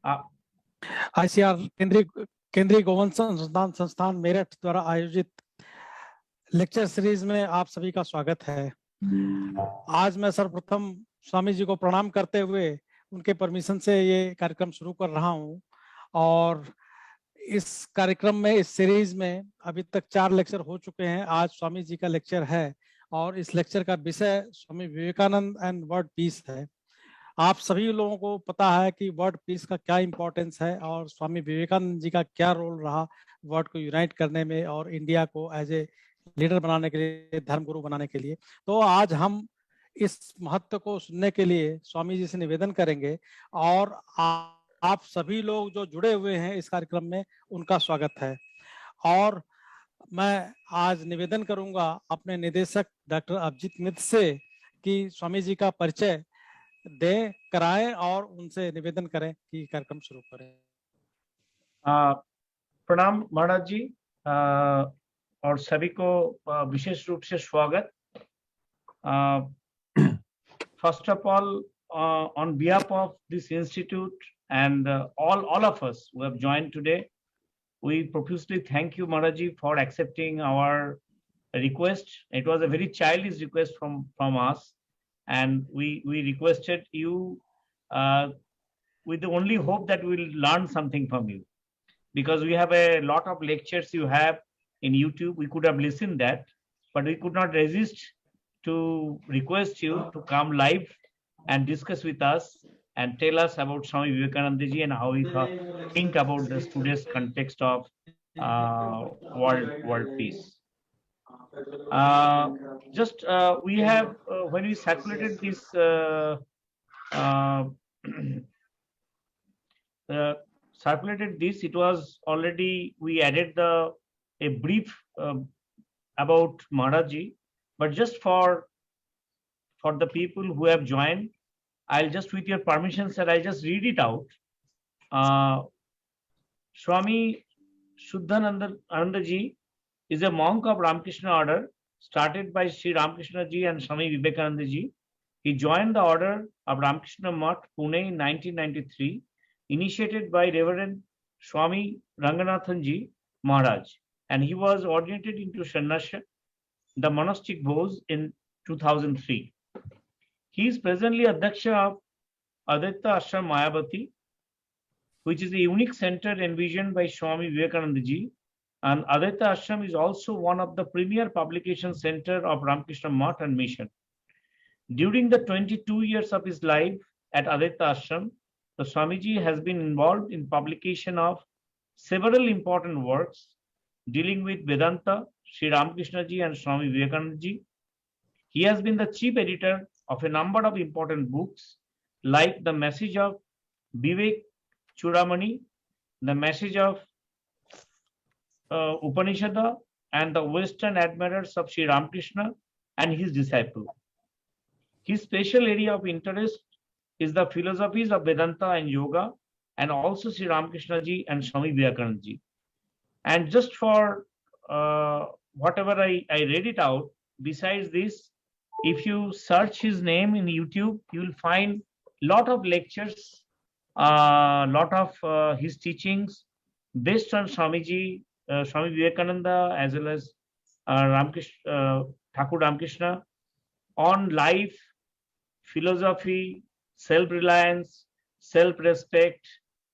ICR केंद्रीय गोवंश संस्थान मेरठ द्वारा आयोजित लेक्चर सीरीज में आप सभी का स्वागत है। आज मैं सर्वप्रथम स्वामी जी को प्रणाम करते हुए उनके परमिशन से ये कार्यक्रम शुरू कर रहा हूँ। और इस कार्यक्रम में, इस सीरीज में अभी तक 4 लेक्चर हो चुके हैं। आज स्वामी जी का लेक्चर है और इस लेक्चर का विषय Swami Vivekananda and world peace है। आप सभी लोगों को पता है कि वर्ल्ड पीस का क्या इंपॉर्टेंस है और स्वामी विवेकानंद जी का क्या रोल रहा वर्ल्ड को यूनाइट करने में और इंडिया को एज ए लीडर बनाने के लिए, धर्मगुरु बनाने के लिए। तो आज हम इस महत्व को सुनने के लिए स्वामी जी से निवेदन करेंगे और आप सभी लोग जो जुड़े हुए हैं इस कार्यक्रम में, उनका स्वागत है। और मैं आज निवेदन करूंगा अपने निदेशक डॉक्टर अभिजीत मित्र से कि स्वामी जी का परिचय दे कराएं और उनसे निवेदन करें कि कार्यक्रम शुरू करें। प्रणाम महाराज जी और सभी को विशेष रूप से स्वागत। First of all, on behalf of this institute and all of us who have joined today, we profusely thank you, Maharaj ji, for accepting our request. It was a very childish request from us, and we requested you with the only hope that we'll learn something from you, because we have a lot of lectures you have in YouTube. We could have listened that, but we could not resist to request you to come live and discuss with us and tell us about Swami Vivekananda Ji and how we think about the today's context of world peace. We have when we circulated this it was already, we added a brief about Maharaj Ji, but just for the people who have joined, I'll just, with your permission, sir, I'll just read it out. Swami Shuddhidananda Ji is a monk of Ramakrishna Order, started by Sri Ramakrishna Ji and Swami Vivekananda Ji. He joined the order of Ramakrishna Math, Pune in 1993, initiated by Revered Swami Ranganathananda Ji, Maharaj, and he was ordained into sannyasa, the monastic vows, in 2003. He is presently Adyaksha of Azadi Ka Amrit Mahotsava, which is a unique center envisioned by Swami Vivekananda Ji, and Azadi Ka Ashram is also one of the premier publication center of Ramakrishna Math and Mission. During the 22 years of his life at Azadi Ka Ashram, the Swamiji has been involved in publication of several important works dealing with Vedanta, Sri Ramakrishna Ji and Swami Vivekananda Ji. He has been the chief editor of a number of important books like The Message of Vivek Chudamani, The Message of Upanishad, and The Western Admirers of Sri Ramakrishna and his disciples. His special area of interest is the philosophies of Vedanta and Yoga, and also Sri Ramakrishna Ji and Swami Vivekananda Ji. And just for whatever I read it out, besides this, if you search his name in YouTube, you will find lot of lectures, lot of his teachings based on Swamiji, Swami Vivekananda, as well as Ramakrishna, Thakur Ramakrishna, on life, philosophy, self-reliance, self-respect,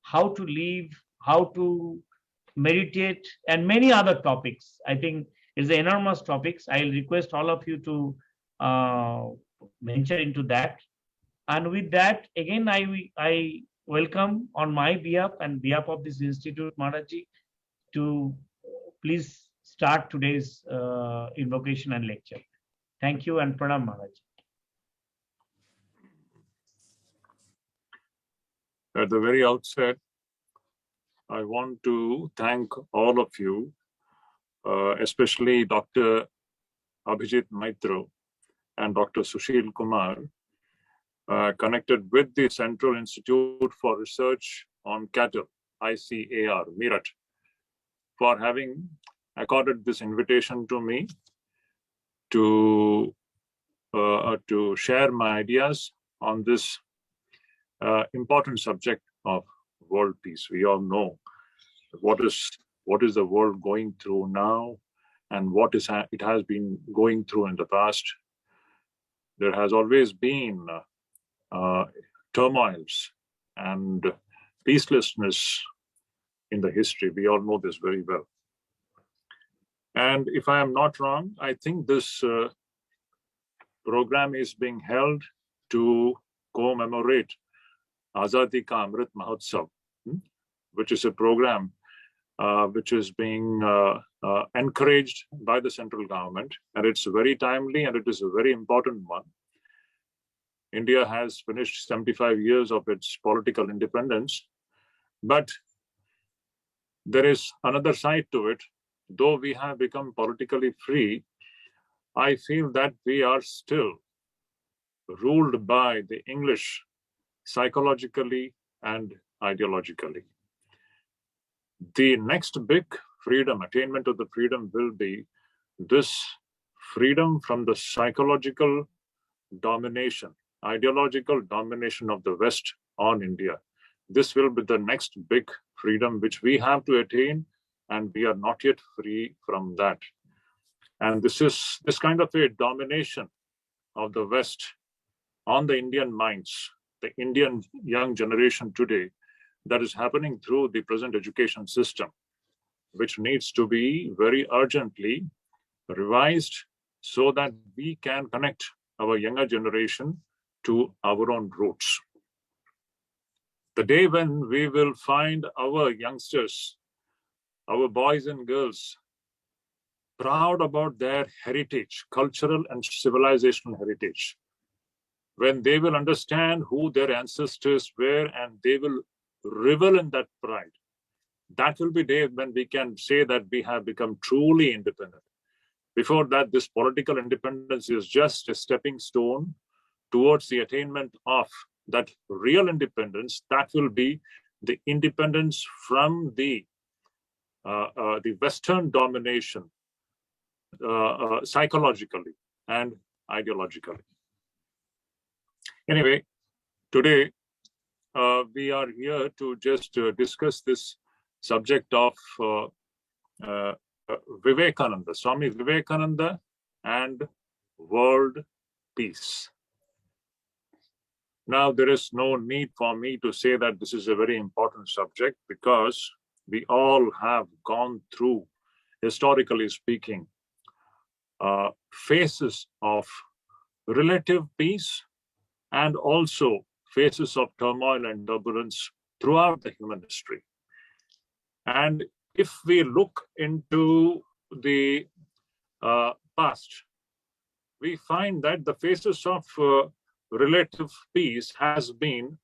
how to live, how to meditate, and many other topics. I think it's enormous topics. I'll request all of you to venture into that. And with that, again, I welcome on my behalf and behalf of this institute, Maharaj Ji, to please start today's invocation and lecture. Thank you and pranam, Maharaj. At the very outset, I want to thank all of you, especially Dr. Abhijit Maitro and Dr. Sushil Kumar, connected with the Central Institute for Research on Cattle, ICAR, Meerut, for having accorded this invitation to me to share my ideas on this important subject of world peace. We all know what is the world going through now, and what it has been going through in the past. There has always been turmoils and peacelessness in the history. We all know this very well. And if I am not wrong, I think this program is being held to commemorate Azadi Ka Amrit Mahotsava, which is a program which is being encouraged by the central government, and it's very timely and it is a very important one. India has finished 75 years of its political independence, but there is another side to it. Though we have become politically free, I feel that we are still ruled by the English psychologically and ideologically. The next big freedom, attainment of the freedom, will be this freedom from the psychological domination, ideological domination of the West on India. This will be the next big freedom which we have to attain, and we are not yet free from that. And this kind of a domination of the West on the Indian minds, the Indian young generation today, that is happening through the present education system, which needs to be very urgently revised so that we can connect our younger generation to our own roots. The day when we will find our youngsters, our boys and girls, proud about their heritage, cultural and civilizational heritage, when they will understand who their ancestors were and they will revel in that pride, that will be the day when we can say that we have become truly independent. Before that, this political independence is just a stepping stone towards the attainment of that real independence. That will be the independence from the Western domination, psychologically and ideologically. Anyway, today we are here to just discuss this subject of Vivekananda, Swami Vivekananda and world peace. Now, there is no need for me to say that this is a very important subject, because we all have gone through, historically speaking, phases of relative peace and also phases of turmoil and turbulence throughout the human history. And if we look into the past, we find that the phases of relative peace has been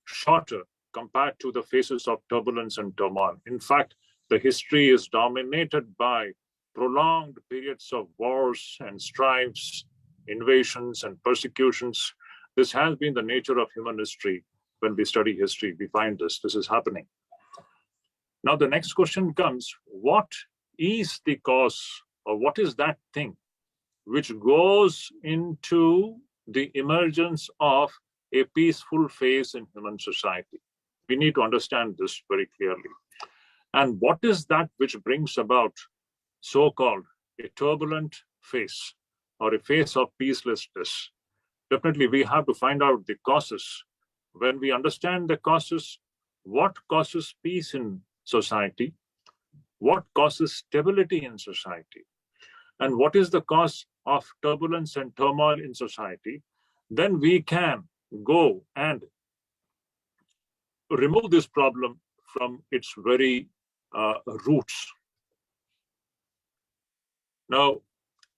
shorter compared to the phases of turbulence and turmoil. In fact, the history is dominated by prolonged periods of wars and strifes, invasions and persecutions. This has been the nature of human history. When we study history, we find this is happening. Now, the next question comes, what is the cause, or what is that thing which goes into the emergence of a peaceful phase in human society? We need to understand this very clearly. And what is that which brings about so-called a turbulent phase or a phase of peacelessness? Definitely, we have to find out the causes. When we understand the causes, what causes peace in society, what causes stability in society, and what is the cause of turbulence and turmoil in society, then we can go and remove this problem from its very roots. Now,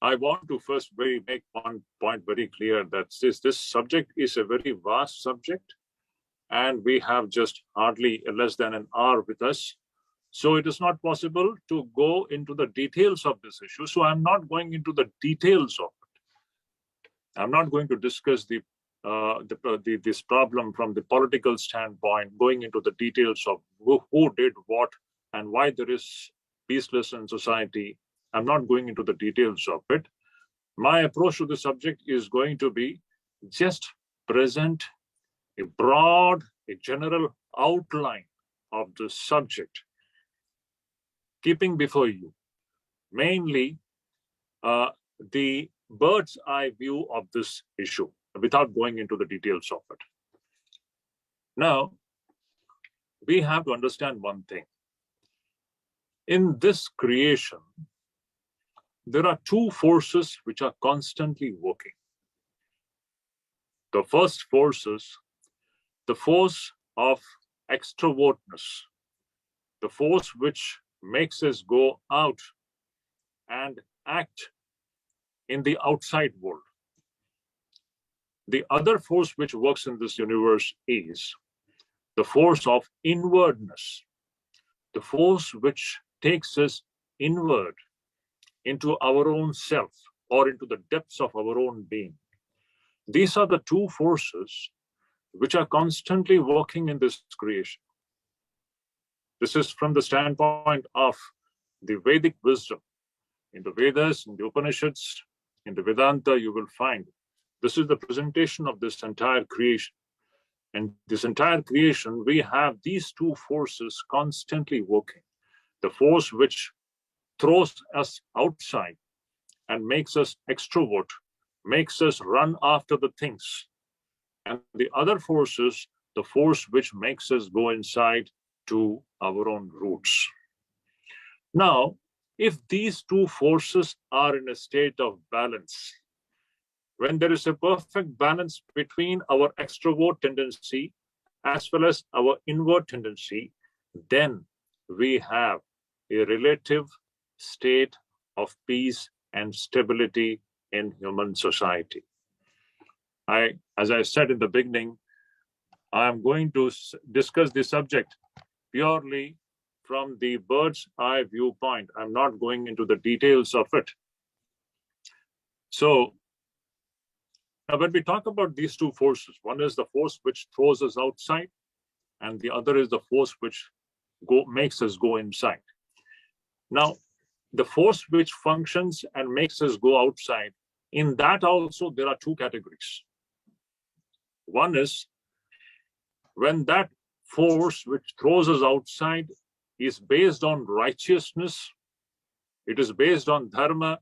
I want to first make one point very clear, that this subject is a very vast subject, and we have just hardly less than an hour with us. So it is not possible to go into the details of this issue. So I'm not going into the details of it. I'm not going to discuss this problem from the political standpoint, going into the details of who did what and why there is peacelessness in society. I'm not going into the details of it. My approach to the subject is going to be just present a broad, a general outline of the subject, keeping before you mainly the bird's eye view of this issue, without going into the details of it. Now, we have to understand one thing. In this creation, there are two forces which are constantly working. The first force is the force of extrovertness, the force which makes us go out and act in the outside world. The other force which works in this universe is the force of inwardness, the force which takes us inward into our own self or into the depths of our own being. These are the two forces which are constantly working in this creation. This is from the standpoint of the Vedic wisdom. In the Vedas, in the Upanishads, in the Vedanta, you will find this is the presentation of this entire creation. And this entire creation, we have these two forces constantly working. The force which throws us outside and makes us extrovert, makes us run after the things. And the other force is the force which makes us go inside to our own roots. Now, if these two forces are in a state of balance, when there is a perfect balance between our extrovert tendency as well as our inward tendency, then we have a relative state of peace and stability in human society. As I said in the beginning, I am going to discuss the subject purely from the bird's eye viewpoint. I'm not going into the details of it. So, now when we talk about these two forces, one is the force which throws us outside, and the other is the force which makes us go inside. Now, the force which functions and makes us go outside, in that also there are two categories. One is when that force which throws us outside is based on righteousness, it is based on dharma,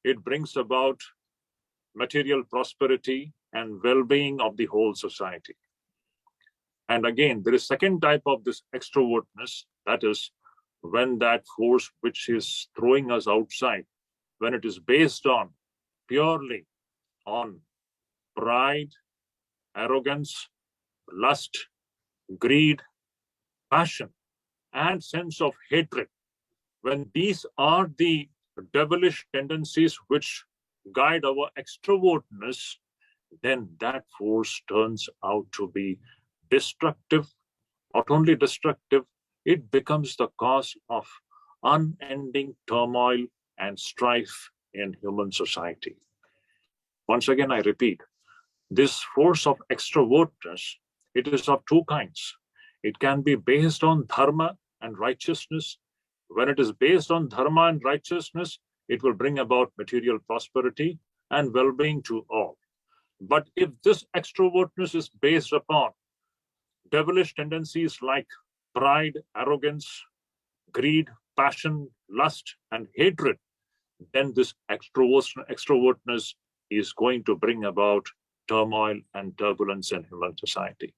it brings about material prosperity and well-being of the whole society. And again, there is a second type of this extrovertness, that is when that force which is throwing us outside, when it is based on purely on pride, arrogance, lust, greed, passion, and sense of hatred, when these are the devilish tendencies which guide our extrovertness, then that force turns out to be destructive. Not only destructive, it becomes the cause of unending turmoil and strife in human society. Once again, I repeat, this force of extrovertness, it is of two kinds. It can be based on dharma and righteousness. When it is based on dharma and righteousness, it will bring about material prosperity and well-being to all. But if this extrovertness is based upon devilish tendencies like pride, arrogance, greed, passion, lust, and hatred, then this extrovertness is going to bring about turmoil and turbulence in human society.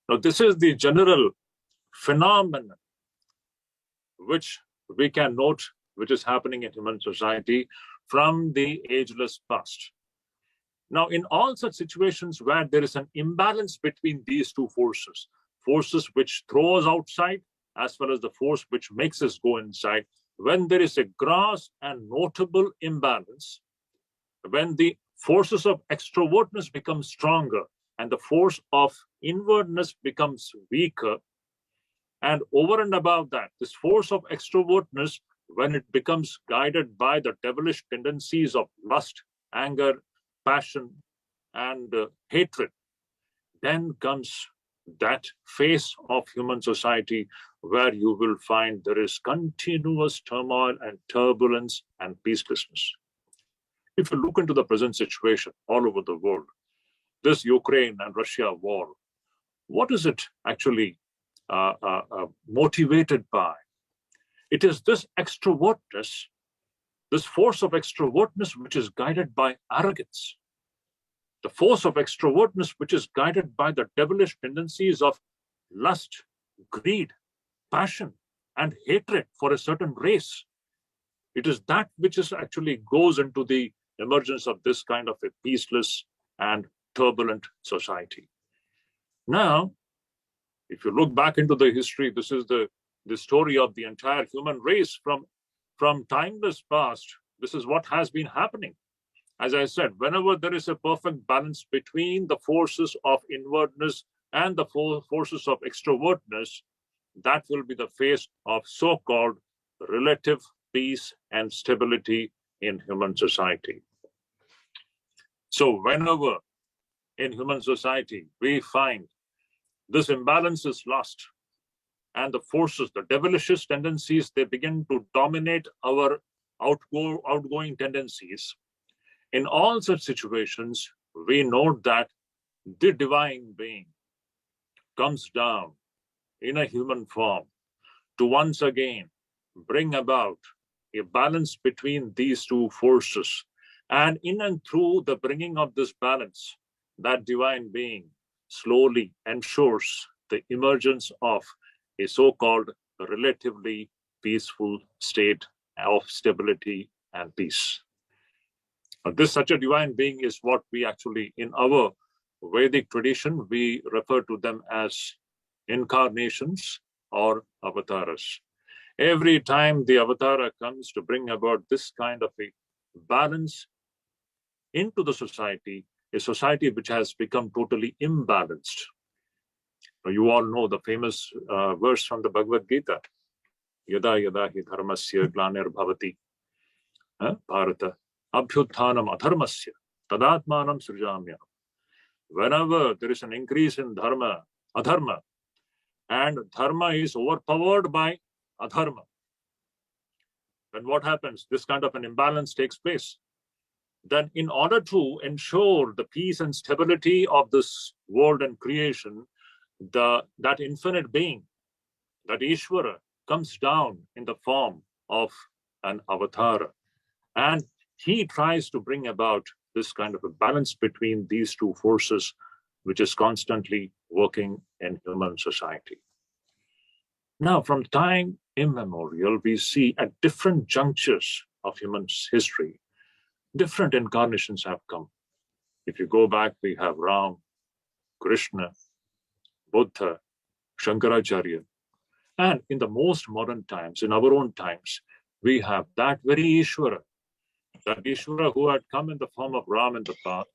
Now, this is the general phenomenon which we can note, which is happening in human society from the ageless past. Now, in all such situations where there is an imbalance between these two forces, forces which throw us outside as well as the force which makes us go inside, when there is a gross and notable imbalance, when the forces of extrovertness become stronger and the force of inwardness becomes weaker, and over and above that, this force of extrovertness, when it becomes guided by the devilish tendencies of lust, anger, passion, and hatred, then comes that phase of human society where you will find there is continuous turmoil and turbulence and peacelessness. If you look into the present situation all over the world, this Ukraine and Russia war, what is it actually motivated by? It is this extrovertness, this force of extrovertness which is guided by arrogance. The force of extrovertness which is guided by the devilish tendencies of lust, greed, passion, and hatred for a certain race. It is that which is actually goes into the emergence of this kind of a peaceless and turbulent society. Now, if you look back into the history, this is the story of the entire human race from timeless past. This is what has been happening. As I said, whenever there is a perfect balance between the forces of inwardness and the forces of extrovertness, that will be the phase of so-called relative peace and stability in human society. So whenever in human society we find this imbalance is lost and the forces, the devilish tendencies, they begin to dominate our outgoing tendencies, in all such situations, we note that the divine being comes down in a human form to once again bring about a balance between these two forces. And in and through the bringing of this balance, that divine being slowly ensures the emergence of a so-called relatively peaceful state of stability and peace. Such a divine being is what we actually, in our Vedic tradition, we refer to them as incarnations or avatars. Every time the avatara comes to bring about this kind of a balance into the society, a society which has become totally imbalanced. You all know the famous verse from the Bhagavad Gita, Yada yada hi dharmasya glanir bhavati bharata abhyutthanam adharmasya tadatmanam srijamya. Whenever there is an increase in adharma, and dharma is overpowered by adharma, then what happens? This kind of an imbalance takes place. Then in order to ensure the peace and stability of this world and creation, that infinite being, that Ishvara, comes down in the form of an avatar. And he tries to bring about this kind of a balance between these two forces, which is constantly working in human society. Now, from time immemorial, we see at different junctures of human history, different incarnations have come. If you go back, we have Ram, Krishna, Buddha, Shankaracharya. And in the most modern times, in our own times, we have that very Ishvara, that Ishvara who had come in the form of Ram in the past,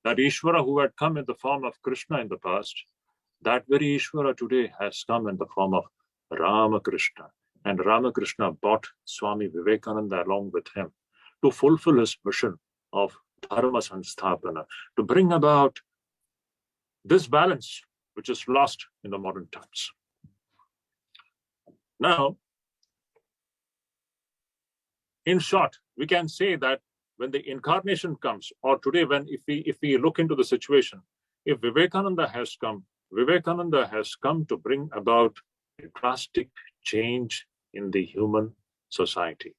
that Ishvara who had come in the form of Krishna in the past, that very Ishvara today has come in the form of Ramakrishna. And Ramakrishna brought Swami Vivekananda along with him to fulfill his mission of Dharma Sanstapana, to bring about this balance which is lost in the modern times. Now, in short, we can say that when the incarnation comes, or today, if we look into the situation, if Vivekananda has come to bring about a drastic change in the human society.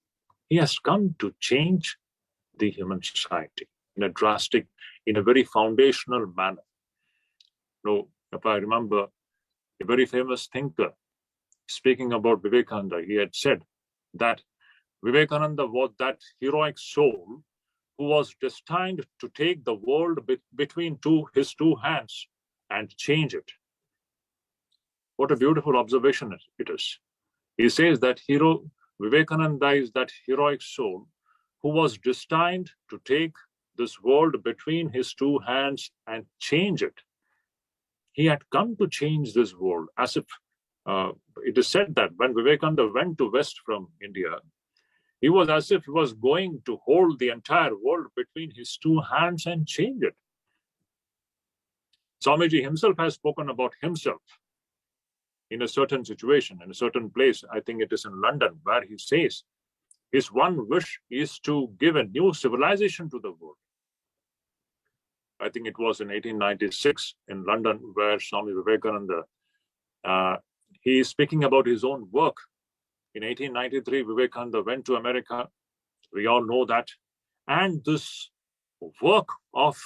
He has come to change the human society in a very foundational manner. No, if I remember, a very famous thinker speaking about Vivekananda, he had said that Vivekananda was that heroic soul who was destined to take the world between his two hands and change it. What a beautiful observation it is. He says that Vivekananda is that heroic soul who was destined to take this world between his two hands and change it. He had come to change this world, as if it is said that when Vivekananda went to West from India, he was as if he was going to hold the entire world between his two hands and change it. Swamiji himself has spoken about himself in a certain situation, in a certain place. I think it is in London, where he says his one wish is to give a new civilization to the world. I think it was in 1896 in London, where Swami Vivekananda, he is speaking about his own work. In 1893, Vivekananda went to America. We all know that. And this work of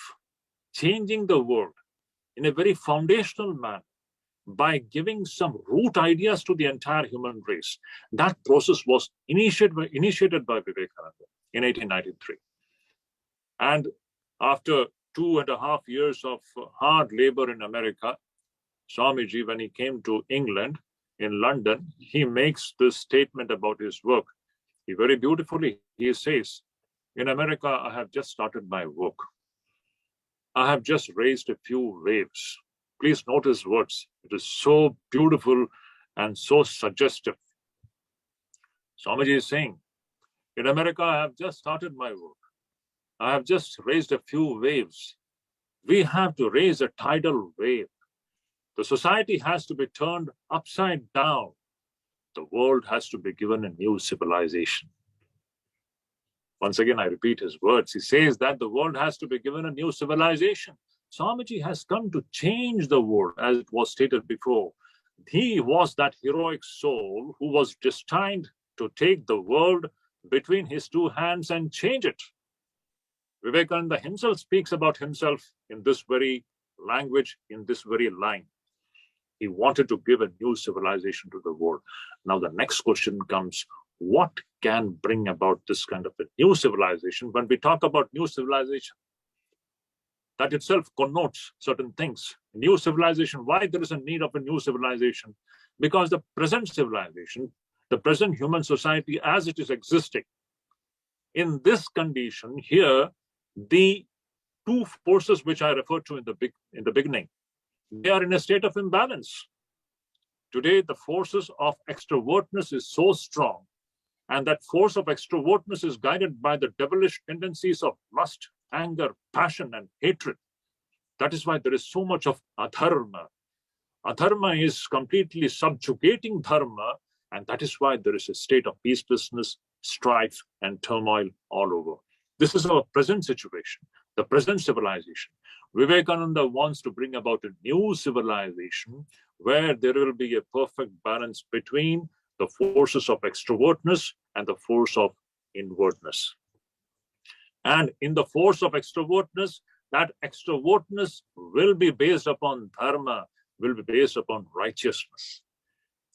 changing the world in a very foundational manner by giving some root ideas to the entire human race, that process was initiated by Vivekananda in 1893. And after 2.5 years of hard labor in America, Swamiji, when he came to England, in London, he makes this statement about his work. He very beautifully, he says, in America, I have just started my work. I have just raised a few waves. Please note his words. It is so beautiful and so suggestive. Swamiji is saying, in America, I have just started my work. I have just raised a few waves. We have to raise a tidal wave. The society has to be turned upside down. The world has to be given a new civilization. Once again, I repeat his words. He says that the world has to be given a new civilization. Swamiji has come to change the world, as it was stated before. He was that heroic soul who was destined to take the world between his two hands and change it. Vivekananda himself speaks about himself in this very language, in this very line. He wanted to give a new civilization to the world. Now the next question comes, what can bring about this kind of a new civilization? When we talk about new civilization, that itself connotes certain things. New civilization, why there is a need of a new civilization? Because the present civilization, the present human society as it is existing, in this condition here, the two forces which I referred to in the beginning, they are in a state of imbalance. Today, the forces of extrovertness is so strong, and that force of extrovertness is guided by the devilish tendencies of lust, anger, passion, and hatred. That is why there is so much of adharma. Adharma is completely subjugating dharma, and that is why there is a state of peacelessness, strife, and turmoil all over. This is our present situation, the present civilization. Vivekananda wants to bring about a new civilization where there will be a perfect balance between the forces of extrovertness and the force of inwardness. And in the force of extrovertness, that extrovertness will be based upon dharma, will be based upon righteousness.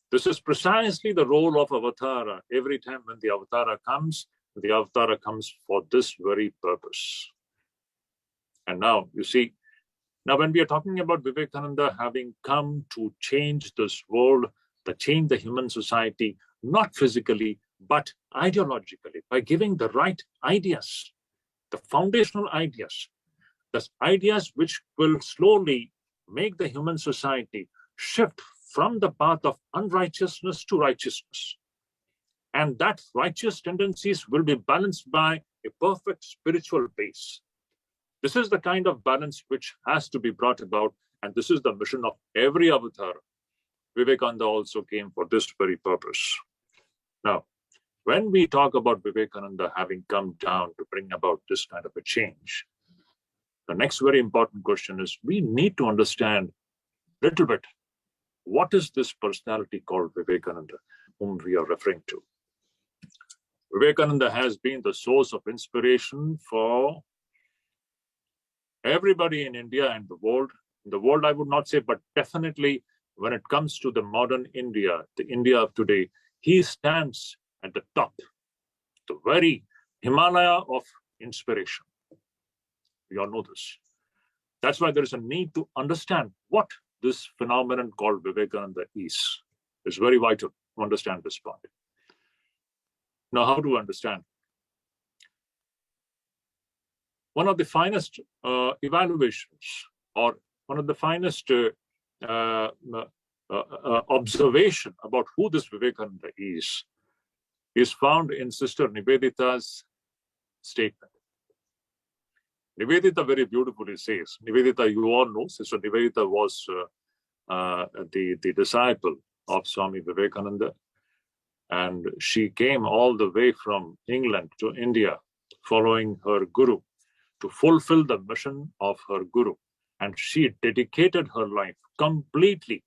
This is precisely the role of avatara. Every time when the avatara comes for this very purpose. And now, you see, now when we are talking about Vivekananda having come to change this world, to change the human society, not physically, but ideologically, by giving the right ideas, the foundational ideas, the ideas which will slowly make the human society shift from the path of unrighteousness to righteousness. And that righteous tendencies will be balanced by a perfect spiritual base. This is the kind of balance which has to be brought about, and this is the mission of every avatar. Vivekananda also came for this very purpose. Now, when we talk about Vivekananda having come down to bring about this kind of a change, the next very important question is, we need to understand a little bit, what is this personality called Vivekananda, whom we are referring to? Vivekananda has been the source of inspiration for everybody in India and the world. In the world, I would not say, but definitely when it comes to the modern India, the India of today, he stands at the top, the very Himalaya of inspiration. We all know this. That's why there is a need to understand what this phenomenon called Vivekananda is. It's very vital to understand this part. Now, how to understand? One of the finest evaluations, or one of the finest observation about who this Vivekananda is found in Sister Nivedita's statement. Nivedita very beautifully says, Nivedita, you all know, Sister Nivedita was the disciple of Swami Vivekananda, and she came all the way from England to India, following her guru, to fulfill the mission of her Guru. And she dedicated her life completely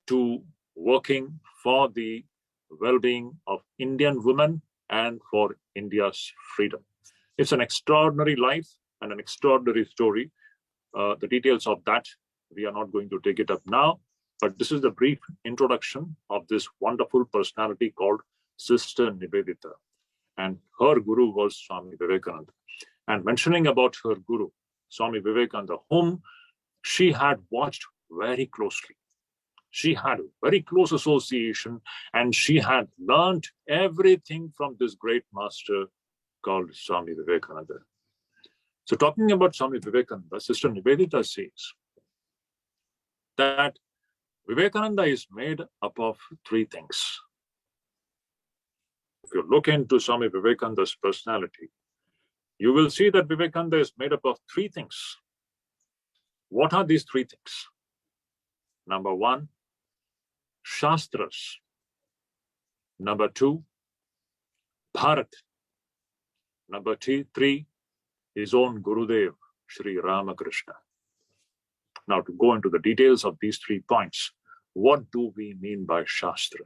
to working for the well-being of Indian women and for India's freedom. It's an extraordinary life and an extraordinary story. The details of that, we are not going to take it up now, but this is the brief introduction of this wonderful personality called Sister Nivedita. And her Guru was Swami Vivekananda. And mentioning about her Guru, Swami Vivekananda, whom she had watched very closely. She had a very close association, and she had learned everything from this great master called Swami Vivekananda. So talking about Swami Vivekananda, Sister Nivedita says that Vivekananda is made up of three things. If you look into Swami Vivekananda's personality, you will see that Vivekananda is made up of three things. What are these three things? Number one, Shastras. Number two, Bharat. Number three, his own Gurudev, Sri Ramakrishna. Now, to go into the details of these 3 points, what do we mean by Shastra?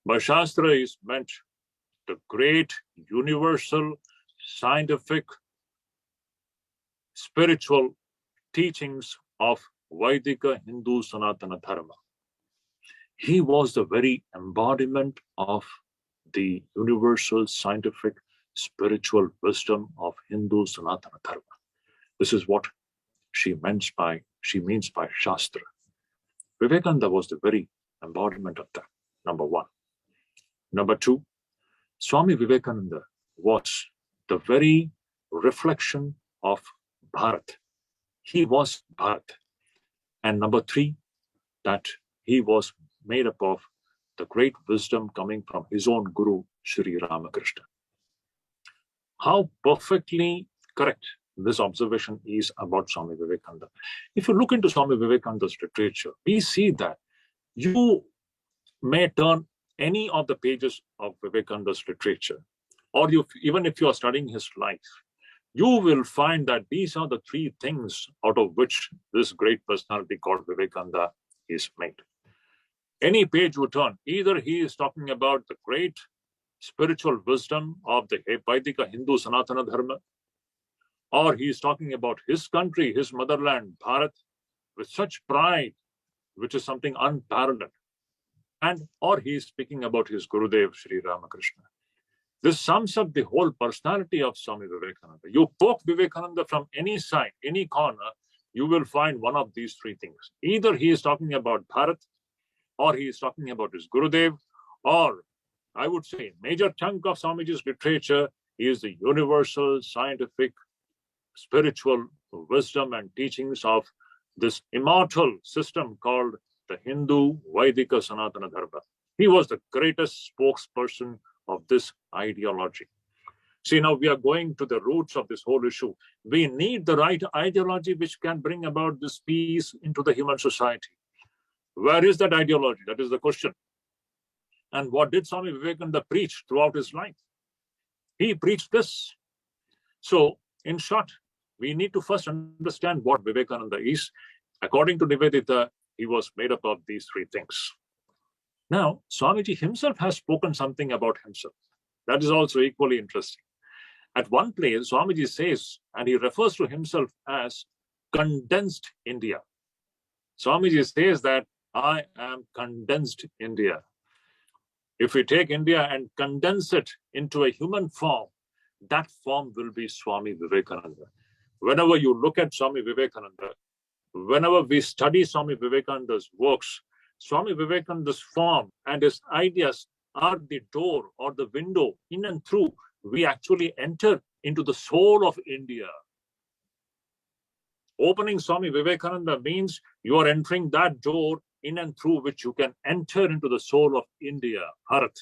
By Shastra is meant the great universal scientific spiritual teachings of Vaidika Hindu Sanatana Dharma. He was the very embodiment of the universal scientific spiritual wisdom of Hindu Sanatana Dharma. This is what she means by Shastra. Vivekananda was the very embodiment of that, number one. Number two, Swami Vivekananda was the very reflection of Bharat. He was Bharat. And number three, that he was made up of the great wisdom coming from his own Guru, Sri Ramakrishna. How perfectly correct this observation is about Swami Vivekananda. If you look into Swami Vivekananda's literature, we see that you may turn any of the pages of Vivekananda's literature, or even if you are studying his life, you will find that these are the three things out of which this great personality called Vivekananda is made. Any page you turn, either he is talking about the great spiritual wisdom of the Vaidika Hindu Sanatana Dharma, or he is talking about his country, his motherland, Bharat, with such pride, which is something unparalleled. Or he is speaking about his Gurudev, Sri Ramakrishna. This sums up the whole personality of Swami Vivekananda. You poke Vivekananda from any side, any corner, you will find one of these three things. Either he is talking about Bharat, or he is talking about his Gurudev, or I would say a major chunk of Swamiji's literature is the universal scientific spiritual wisdom and teachings of this immortal system called the Hindu Vaidika Sanatana Dharma. He was the greatest spokesperson of this ideology. See, now we are going to the roots of this whole issue. We need the right ideology which can bring about this peace into the human society. Where is that ideology? That is the question. And what did Swami Vivekananda preach throughout his life? He preached this. So, in short, we need to first understand what Vivekananda is. According to Nivedita, he was made up of these three things. Now, Swamiji himself has spoken something about himself. That is also equally interesting. At one place, Swamiji says, and he refers to himself as condensed India. Swamiji says that I am condensed India. If we take India and condense it into a human form, that form will be Swami Vivekananda. Whenever you look at Swami Vivekananda, whenever we study Swami Vivekananda's works, Swami Vivekananda's form and his ideas are the door or the window in and through we actually enter into the soul of India. Opening Swami Vivekananda means you are entering that door in and through which you can enter into the soul of India, Bharat.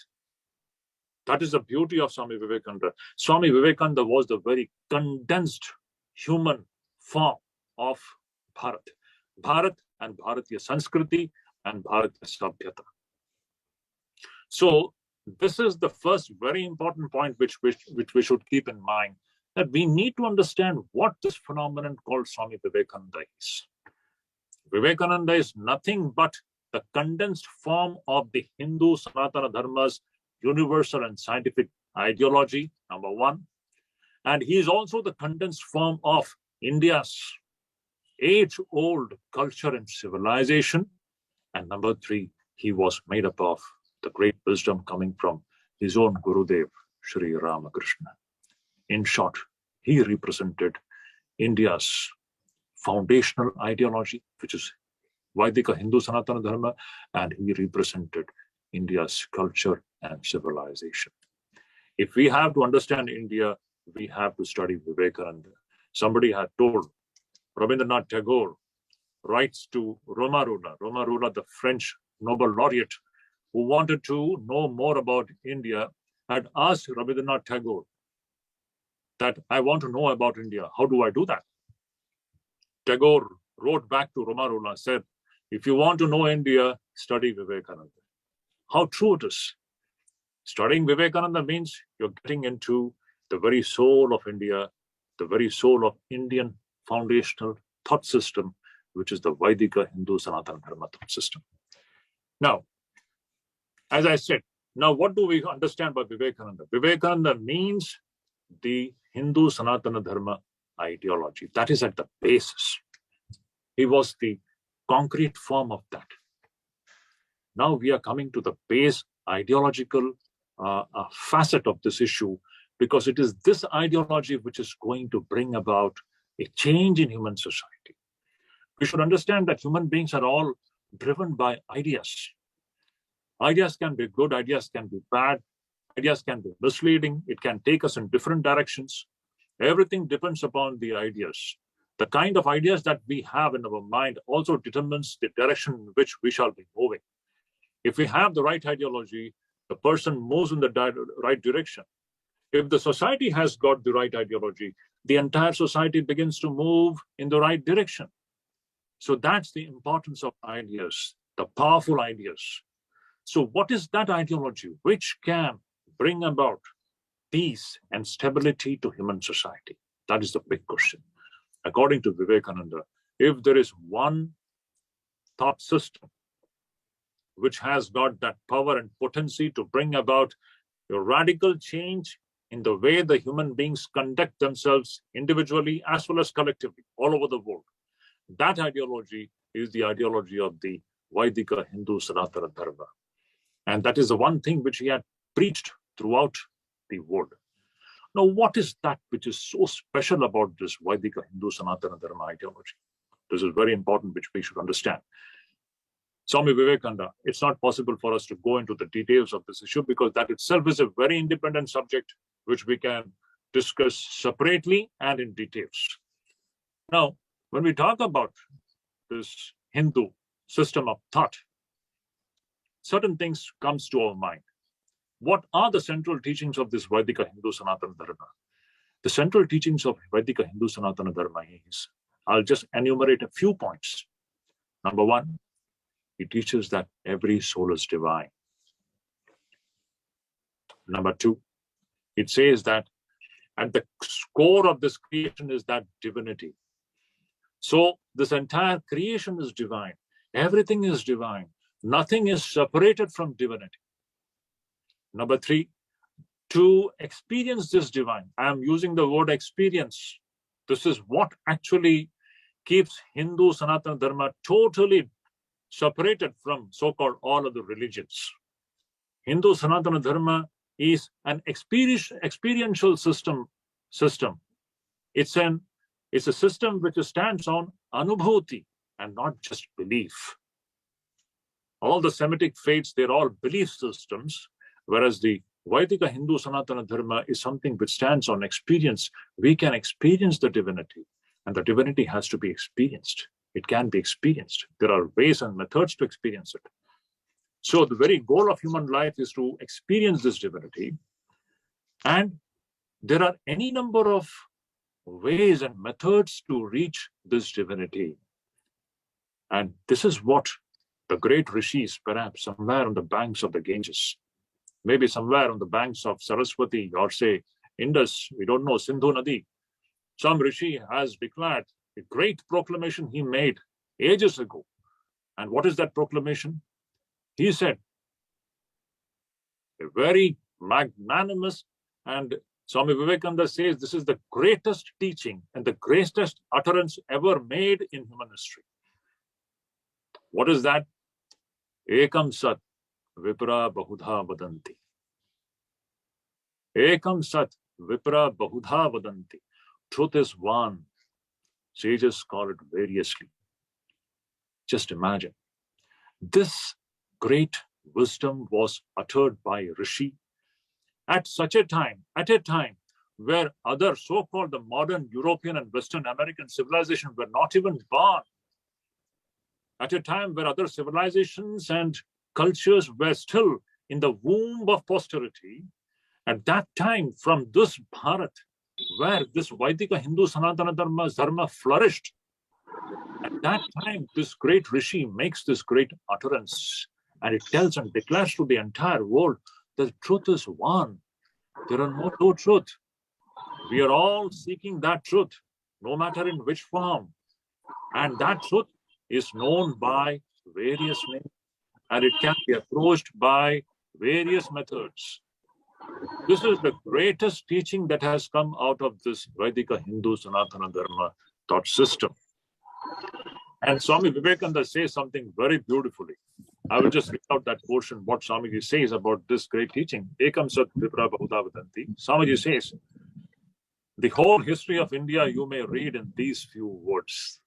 That is the beauty of Swami Vivekananda. Swami Vivekananda was the very condensed human form of Bharat. Bharat and Bharatiya Sanskriti and Bharatiya Sabhyata. So this is the first very important point which we should keep in mind, that we need to understand what this phenomenon called Swami Vivekananda is. Vivekananda is nothing but the condensed form of the Hindu Sanatana Dharma's universal and scientific ideology, number one. And he is also the condensed form of India's age-old culture and civilization. And number three, he was made up of the great wisdom coming from his own Gurudev, Sri Ramakrishna. In short, he represented India's foundational ideology, which is Vaidika Hindu Sanatana Dharma, and he represented India's culture and civilization. If we have to understand India, we have to study Vivekananda. Somebody had told Rabindranath Tagore writes to Romarola, the French Nobel laureate, who wanted to know more about India, had asked Rabindranath Tagore that I want to know about India. How do I do that? Tagore wrote back to Romarola and said, if you want to know India, study Vivekananda. How true it is. Studying Vivekananda means you're getting into the very soul of India, the very soul of Indian foundational thought system, which is the Vaidika Hindu Sanatana Dharma thought system. Now, as I said, now what do we understand by Vivekananda? Vivekananda means the Hindu Sanatana Dharma ideology. That is at the basis. He was the concrete form of that. Now we are coming to the base ideological facet of this issue, because it is this ideology which is going to bring about a change in human society. We should understand that human beings are all driven by ideas. Ideas can be good, ideas can be bad, ideas can be misleading, it can take us in different directions. Everything depends upon the ideas. The kind of ideas that we have in our mind also determines the direction in which we shall be moving. If we have the right ideology, the person moves in the right direction. If the society has got the right ideology, the entire society begins to move in the right direction. So that's the importance of ideas, the powerful ideas. So what is that ideology which can bring about peace and stability to human society? That is the big question. According to Vivekananda, if there is one thought system which has got that power and potency to bring about a radical change in the way the human beings conduct themselves individually as well as collectively all over the world, that ideology is the ideology of the Vaidika Hindu Sanatana Dharma. And that is the one thing which he had preached throughout the world. Now, what is that which is so special about this Vaidika Hindu Sanatana Dharma ideology? This is very important, which we should understand. Swami Vivekananda, it's not possible for us to go into the details of this issue because that itself is a very independent subject which we can discuss separately and in details. Now, when we talk about this Hindu system of thought, certain things comes to our mind. What are the central teachings of this Vaidika Hindu Sanatana Dharma? The central teachings of Vaidika Hindu Sanatana Dharma is, I'll just enumerate a few points. Number one, it teaches that every soul is divine. Number two, it says that at the core of this creation is that divinity. So this entire creation is divine. Everything is divine. Nothing is separated from divinity. Number three, to experience this divine, I am using the word experience. This is what actually keeps Hindu Sanatana Dharma totally separated from so-called all other religions. Hindu Sanatana Dharma is an experiential system. It's a system which stands on anubhuti and not just belief. All the Semitic faiths, they're all belief systems, whereas the Vaidika Hindu Sanatana Dharma is something which stands on experience. We can experience the divinity, and the divinity has to be experienced. It can be experienced. There are ways and methods to experience it. So the very goal of human life is to experience this divinity. And there are any number of ways and methods to reach this divinity. And this is what the great rishis, perhaps somewhere on the banks of the Ganges, maybe somewhere on the banks of Saraswati, or say Indus, we don't know, Sindhu Nadi. Some Rishi has declared a great proclamation he made ages ago. And what is that proclamation? He said, a very magnanimous, and Swami Vivekananda says this is the greatest teaching and the greatest utterance ever made in human history. What is that? Ekam sat vipra bahudha vadanti. Ekam sat vipra bahudha vadanti. Truth is one. Sages call it variously. Just imagine. This great wisdom was uttered by Rishi at such a time where other so-called the modern European and Western American civilization were not even born. At a time where other civilizations and cultures were still in the womb of posterity. At that time, from this Bharat, where this Vaidika Hindu Sanatana Dharma flourished, at that time, this great Rishi makes this great utterance, and it tells and declares to the entire world that the truth is one. There are no two truths. We are all seeking that truth, no matter in which form. And that truth is known by various names, and it can be approached by various methods. This is the greatest teaching that has come out of this Vaidika Hindu Sanatana Dharma thought system. And Swami Vivekananda says something very beautifully. I will just read out that portion, what Swamiji says about this great teaching. Ekam sat vipra bahudha vadanti. Swamiji says, the whole history of India you may read in these few words.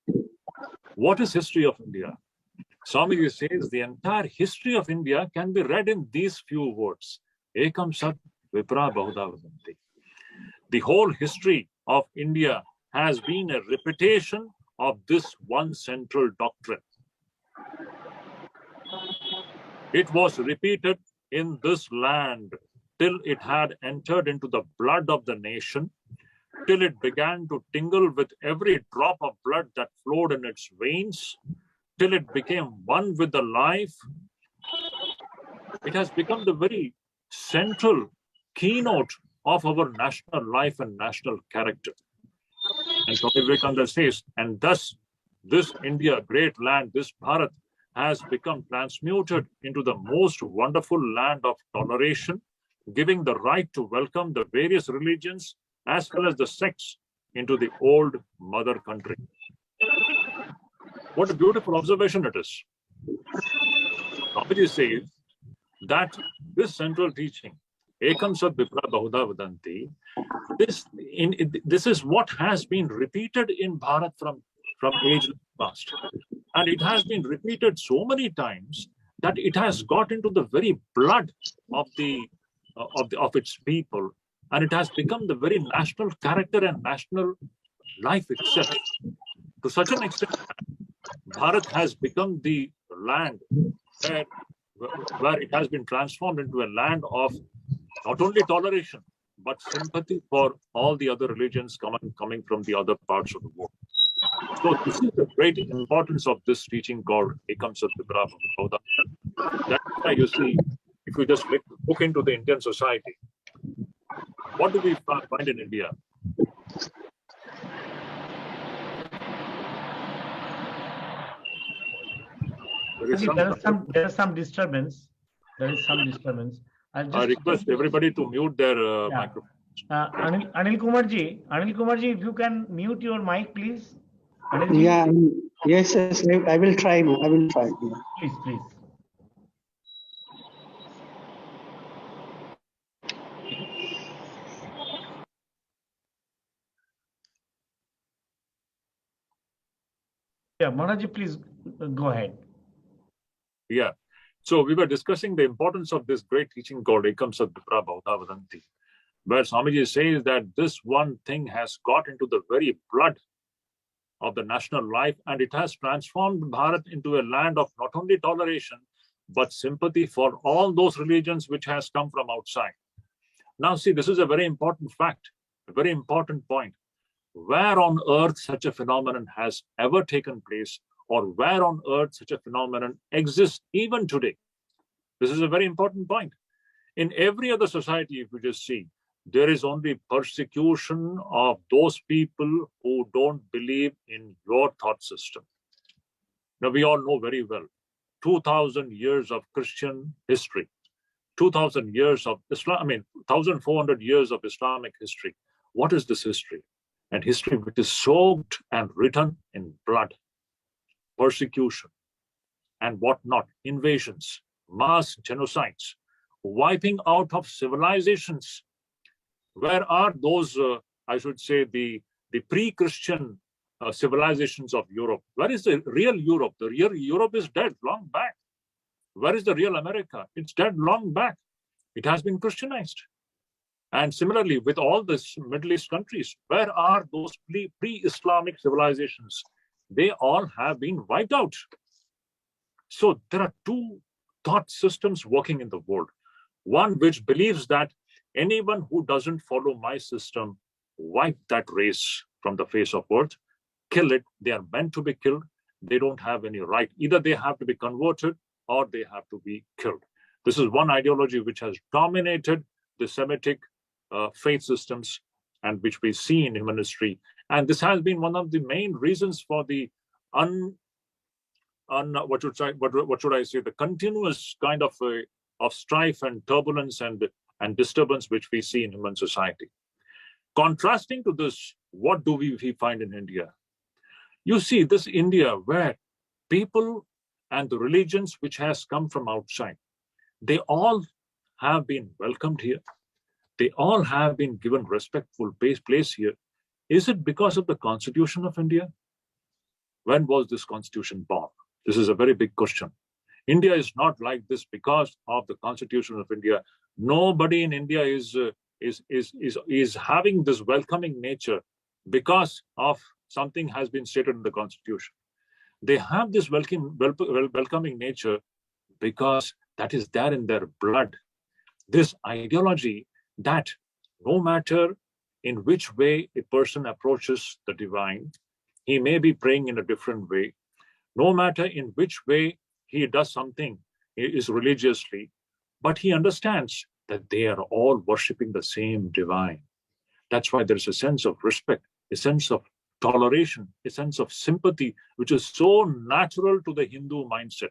What is history of India? Swamiji says the entire history of India can be read in these few words. Ekam sat vipra bahudha vadanti. The whole history of India has been a repetition of this one central doctrine. It was repeated in this land till it had entered into the blood of the nation, till it began to tingle with every drop of blood that flowed in its veins, till it became one with the life. It has become the very central keynote of our national life and national character. And Swami Vivekananda says, and thus this India, great land, this Bharat, has become transmuted into the most wonderful land of toleration, giving the right to welcome the various religions as well as the sects into the old mother country. What a beautiful observation it is. Swamiji says that this central teaching, Ekam sat vipra bahudha vadanti, this is what has been repeated in Bharat from age past. And it has been repeated so many times that it has got into the very blood of its people, and it has become the very national character and national life itself. To such an extent, Bharat has become the land where it has been transformed into a land of not only toleration, but sympathy for all the other religions coming from the other parts of the world. So this is the great importance of this teaching called Ekam Sat Vipra Bahudha. That's why you see, if you just look into the Indian society, what do we find in India? There is some disturbance. I request everybody to mute their microphone. Anil Kumarji, if you can mute your mic, please. Yeah, yes, I will try. Yeah. Please. Yeah, Maharaj, please go ahead. Yeah. So we were discussing the importance of this great teaching called Ekam Sat Vipra Bahudha Vadanti, where Swamiji says that this one thing has got into the very blood of the national life, and it has transformed Bharat into a land of not only toleration, but sympathy for all those religions which has come from outside. Now see, this is a very important fact, a very important point. Where on earth such a phenomenon has ever taken place, or where on earth such a phenomenon exists even today? This is a very important point. In every other society, if you just see, there is only persecution of those people who don't believe in your thought system. Now, we all know very well, 2,000 years of Christian history, 2,000 years of Islam, 1,400 years of Islamic history. What is this history? And history which is soaked and written in blood, persecution, and whatnot, invasions, mass genocides, wiping out of civilizations. Where are those, I should say, the pre-Christian civilizations of Europe? Where is the real Europe? The real Europe is dead long back. Where is the real America? It's dead long back. It has been Christianized. And similarly, with all the Middle East countries, where are those pre-Islamic civilizations? They all have been wiped out. So there are two thought systems working in the world. One which believes that anyone who doesn't follow my system, wipe that race from the face of earth, kill it. They are meant to be killed. They don't have any right. Either they have to be converted or they have to be killed. This is one ideology which has dominated the Semitic faith systems and which we see in human history. And this has been one of the main reasons for the what should I say, the continuous kind of strife and turbulence and disturbance which we see in human society. Contrasting to this, what do we find in India? You see this India where people and the religions which has come from outside, they all have been welcomed here. They all have been given respectful place here. Is it because of the Constitution of India? When was this Constitution born? This is a very big question. India is not like this because of the Constitution of India. Nobody in India is having this welcoming nature because of something has been stated in the Constitution. They have this welcoming nature because that is there in their blood. This ideology that no matter in which way a person approaches the divine, he may be praying in a different way. No matter in which way he does something is religiously, but he understands that they are all worshipping the same divine. That's why there's a sense of respect, a sense of toleration, a sense of sympathy, which is so natural to the Hindu mindset.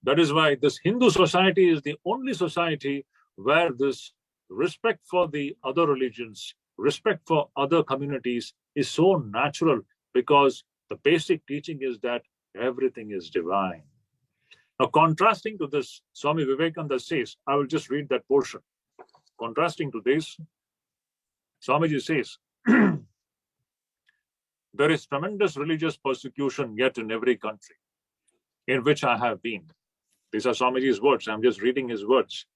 That is why this Hindu society is the only society where this respect for the other religions, respect for other communities is so natural, because the basic teaching is that everything is divine. Now, contrasting to this, Swami Vivekananda says, I will just read that portion. Contrasting to this, Swamiji says, there is tremendous religious persecution yet in every country in which I have been. These are Swamiji's words. I'm just reading his words.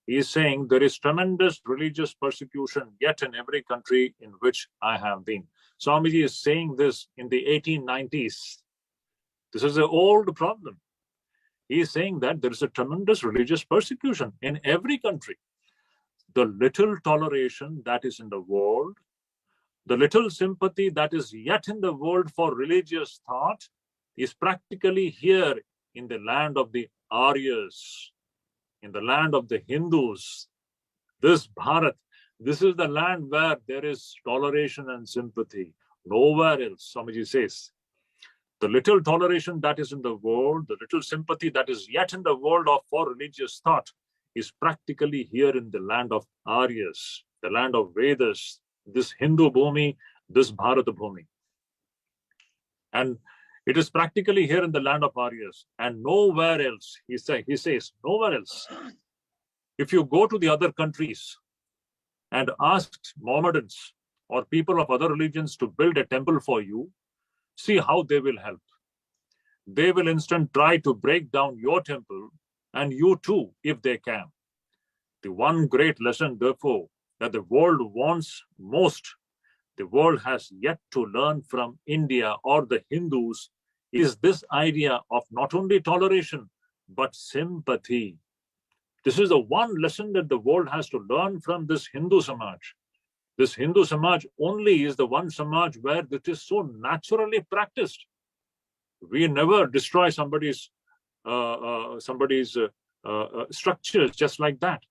He is saying there is tremendous religious persecution yet in every country in which I have been. Swamiji is saying this in the 1890s. This is an old problem. He is saying that there is a tremendous religious persecution in every country. The little toleration that is in the world, the little sympathy that is yet in the world for religious thought is practically here in the land of the Aryas, in the land of the Hindus. This Bharat, this is the land where there is toleration and sympathy. Nowhere else, Swamiji says. The little toleration that is in the world, the little sympathy that is yet in the world for religious thought is practically here in the land of Aryas, the land of Vedas, this Hindu Bhumi, this Bharat Bhumi. And it is practically here in the land of Aryas and nowhere else. He says, nowhere else. If you go to the other countries and ask Mohammedans or people of other religions to build a temple for you, see how they will help. They will instant try to break down your temple, and you too, if they can. The one great lesson, therefore, that the world wants most, the world has yet to learn from India or the Hindus, is this idea of not only toleration, but sympathy. This is the one lesson that the world has to learn from this Hindu Samaj. This Hindu Samaj only is the one Samaj where it is so naturally practiced. We never destroy somebody's structures just like that.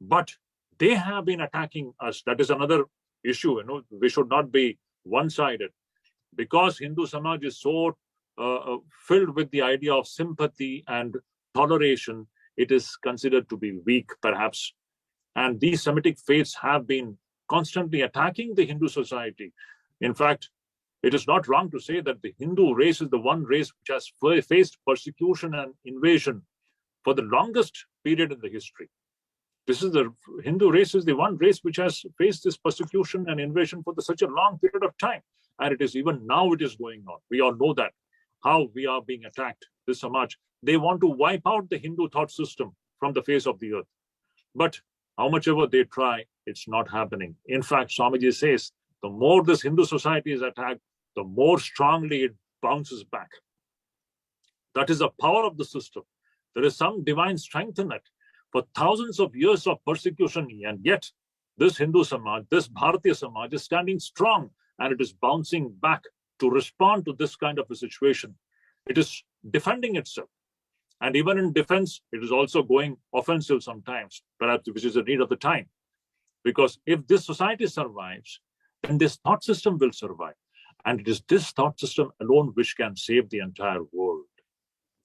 But They have been attacking us. That is another issue. We should not be one-sided. Because Hindu Samaj is so filled with the idea of sympathy and toleration, it is considered to be weak, perhaps. And these Semitic faiths have been constantly attacking the Hindu society. In fact, it is not wrong to say that the Hindu race is the one race which has faced persecution and invasion for the longest period in the history. The Hindu race is the one race which has faced this persecution and invasion for such a long period of time. And it is even now it is going on. We all know that, how we are being attacked, this Samaj. They want to wipe out the Hindu thought system from the face of the earth. But how much ever they try, it's not happening. In fact, Swamiji says, the more this Hindu society is attacked, the more strongly it bounces back. That is the power of the system. There is some divine strength in it. For thousands of years of persecution, and yet this Hindu Samaj, this Bharatiya Samaj is standing strong, and it is bouncing back to respond to this kind of a situation. It is defending itself. And even in defense, it is also going offensive sometimes, perhaps which is the need of the time. Because if this society survives, then this thought system will survive. And it is this thought system alone which can save the entire world.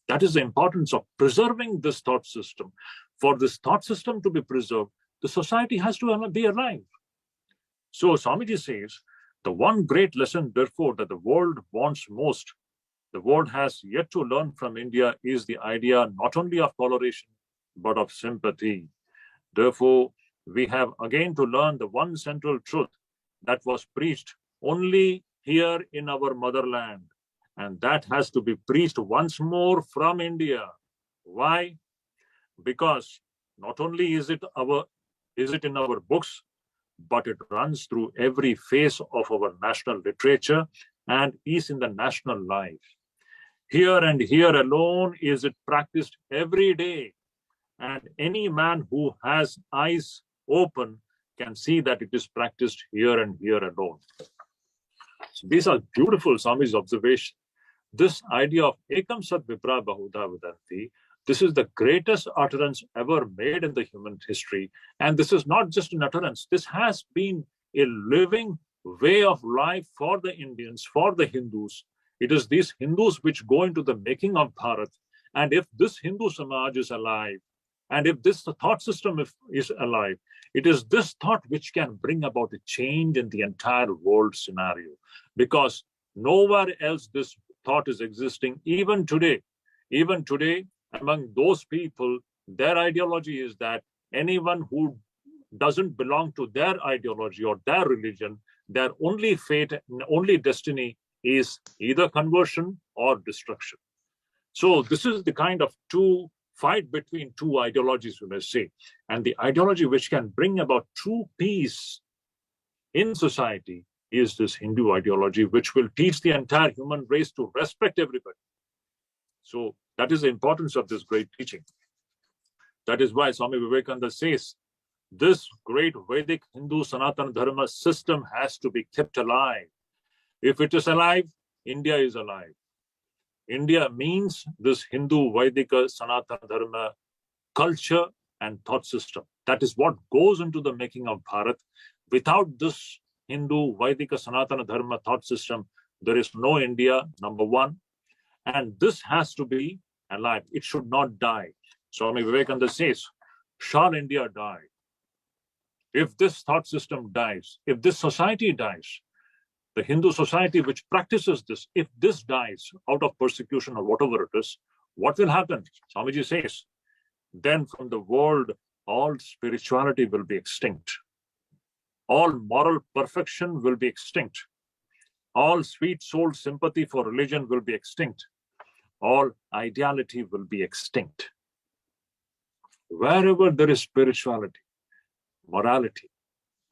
That is the importance of preserving this thought system. For this thought system to be preserved, the society has to be alive. So Swamiji says, the one great lesson, therefore, that the world wants most, the world has yet to learn from India, is the idea not only of toleration, but of sympathy. Therefore, we have again to learn the one central truth that was preached only here in our motherland. And that has to be preached once more from India. Why? Because not only is it in our books, but it runs through every phase of our national literature and is in the national life. Here and here alone is it practiced every day. And any man who has eyes open can see that it is practiced here and here alone. So these are beautiful Swami's observations. This idea of Ekam Sat Vipra Bahuda Vadanti, this is the greatest utterance ever made in the human history. And this is not just an utterance. This has been a living way of life for the Indians, for the Hindus. It is these Hindus which go into the making of Bharat. And if this Hindu Samaj is alive, and if this thought system is alive, it is this thought which can bring about a change in the entire world scenario. Because nowhere else this thought is existing, even today. Even today, among those people, their ideology is that anyone who doesn't belong to their ideology or their religion, their only fate, only destiny is either conversion or destruction. So this is the kind of fight between two ideologies, we may say. And the ideology which can bring about true peace in society is this Hindu ideology, which will teach the entire human race to respect everybody. So that is the importance of this great teaching. That is why Swami Vivekananda says, this great Vedic Hindu Sanatana Dharma system has to be kept alive. If it is alive, India is alive. India means this Hindu Vedika Sanatana Dharma culture and thought system. That is what goes into the making of Bharat. Without this Hindu Vedika Sanatana Dharma thought system, there is no India, number one. And this has to be alive. It should not die. Swami Vivekananda says, shall India die? If this thought system dies, if this society dies, the Hindu society which practices this, if this dies out of persecution or whatever it is, what will happen? Swamiji says, then from the world, all spirituality will be extinct. All moral perfection will be extinct. All sweet soul sympathy for religion will be extinct. All ideality will be extinct. Wherever there is spirituality, morality,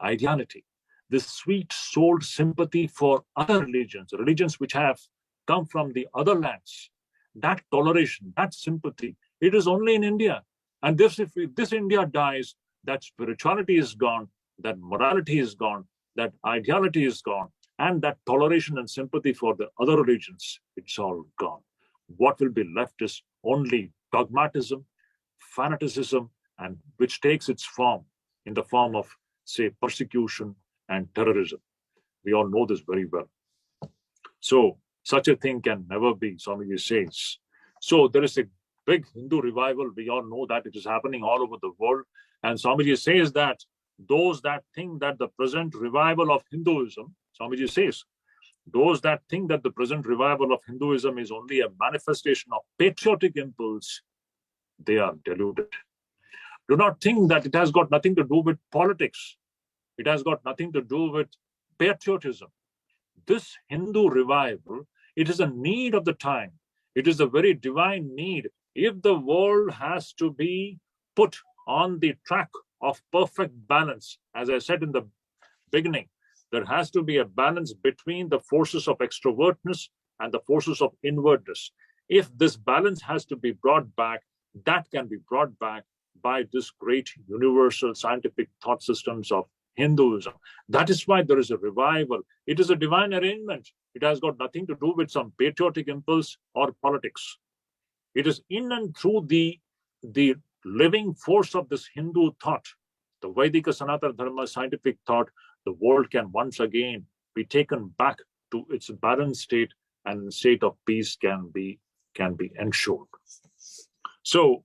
ideality, this sweet soul sympathy for other religions, religions which have come from the other lands, that toleration, that sympathy, it is only in India. And if this India dies, that spirituality is gone, that morality is gone, that ideality is gone, and that toleration and sympathy for the other religions, it's all gone. What will be left is only dogmatism, fanaticism, and which takes its form in the form of, say, persecution and terrorism. We all know this very well. So such a thing can never be, Swamiji says. So there is a big Hindu revival. We all know that it is happening all over the world. And Swamiji says that those that think that the present revival of Hinduism, Swamiji says, those that think that the present revival of Hinduism is only a manifestation of patriotic impulse, they are deluded. Do not think that it has got nothing to do with politics. It has got nothing to do with patriotism. This Hindu revival, it is a need of the time. It is a very divine need. If the world has to be put on the track of perfect balance, as I said in the beginning, there has to be a balance between the forces of extrovertness and the forces of inwardness. If this balance has to be brought back, that can be brought back by this great universal scientific thought systems of Hinduism. That is why there is a revival. It is a divine arrangement. It has got nothing to do with some patriotic impulse or politics. It is in and through the living force of this Hindu thought, the Vedika Sanatana Dharma scientific thought, the world can once again be taken back to its balanced state, and the state of peace can be ensured. So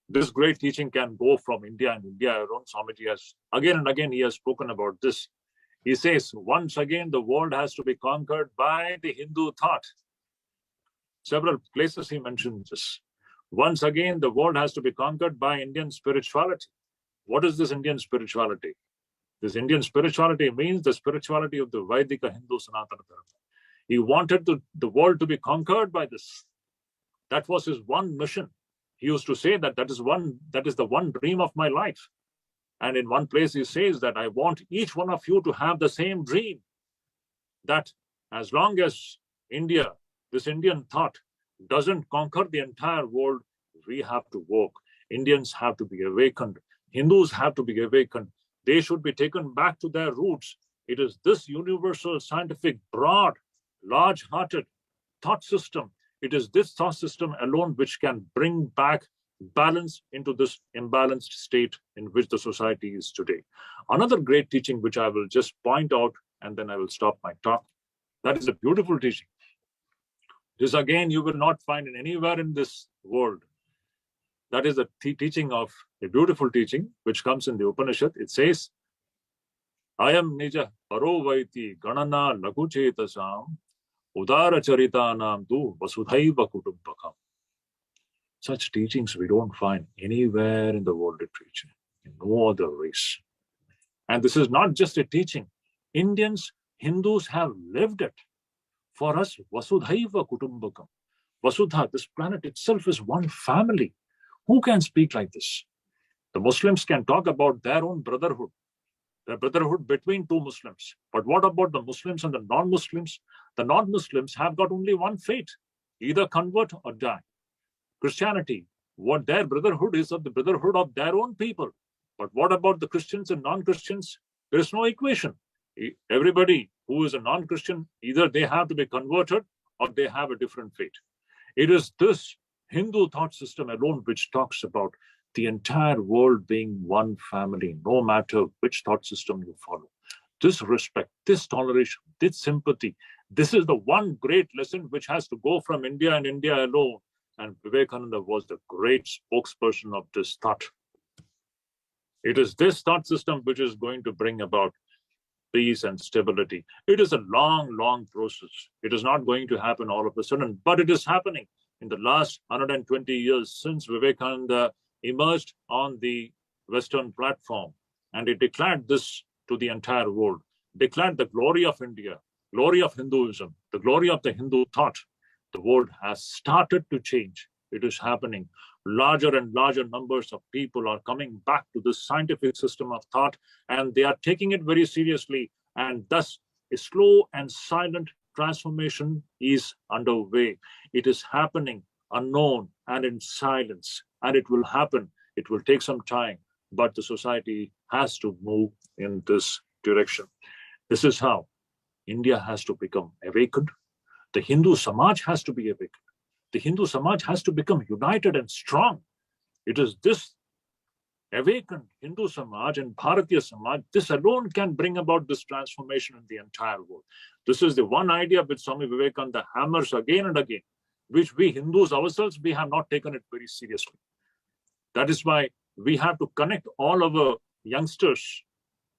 this great teaching can go from India and India alone. Swamiji has again and again, he has spoken about this. He says, once again, the world has to be conquered by the Hindu thought. Several places he mentions this. Once again, the world has to be conquered by Indian spirituality. What is this Indian spirituality? This Indian spirituality means the spirituality of the Vedika Hindu Sanatana Dharma. He wanted the world to be conquered by this. That was his one mission. He used to say that that is the one dream of my life. And in one place he says that I want each one of you to have the same dream. That as long as India, this Indian thought, doesn't conquer the entire world, we have to work. Indians have to be awakened. Hindus have to be awakened. They should be taken back to their roots. It is this universal, scientific, broad, large-hearted thought system. It is this thought system alone which can bring back balance into this imbalanced state in which the society is today. Another great teaching which I will just point out, and then I will stop my talk. That is a beautiful teaching. This again you will not find in anywhere in this world. That is the teaching of a beautiful teaching which comes in the Upanishad. It says, Ayam nija parovaiti ganana laguchetasam udara charitanam tu vasudhaiva kutumbakam. Such teachings we don't find anywhere in the world literature, in no other race. And this is not just a teaching. Indians, Hindus have lived it. For us, vasudhaiva kutumbakam. Vasudha, this planet itself is one family. Who can speak like this? The Muslims can talk about their own brotherhood, the brotherhood between two Muslims. But what about the Muslims and the non-Muslims? The non-Muslims have got only one fate, either convert or die. Christianity, what their brotherhood is of the brotherhood of their own people. But what about the Christians and non-Christians? There is no equation. Everybody who is a non-Christian, either they have to be converted or they have a different fate. It is this Hindu thought system alone which talks about the entire world being one family, no matter which thought system you follow. This respect, this toleration, this sympathy, this is the one great lesson which has to go from India and India alone. And Vivekananda was the great spokesperson of this thought. It is this thought system which is going to bring about peace and stability. It is a long, long process. It is not going to happen all of a sudden, but it is happening in the last 120 years since Vivekananda emerged on the Western platform. And he declared this to the entire world, declared the glory of India, glory of Hinduism, the glory of the Hindu thought. The world has started to change. It is happening. Larger and larger numbers of people are coming back to this scientific system of thought, and they are taking it very seriously. And thus, a slow and silent transformation is underway. It is happening unknown and in silence, and it will happen. It will take some time, but the society has to move in this direction. This is how India has to become awakened. The Hindu Samaj has to be awakened. The Hindu Samaj has to become united and strong. It is this awakened Hindu Samaj and Bharatiya Samaj, this alone can bring about this transformation in the entire world. This is the one idea which Swami Vivekananda hammers again and again, which we Hindus ourselves, we have not taken it very seriously. That is why we have to connect all our youngsters,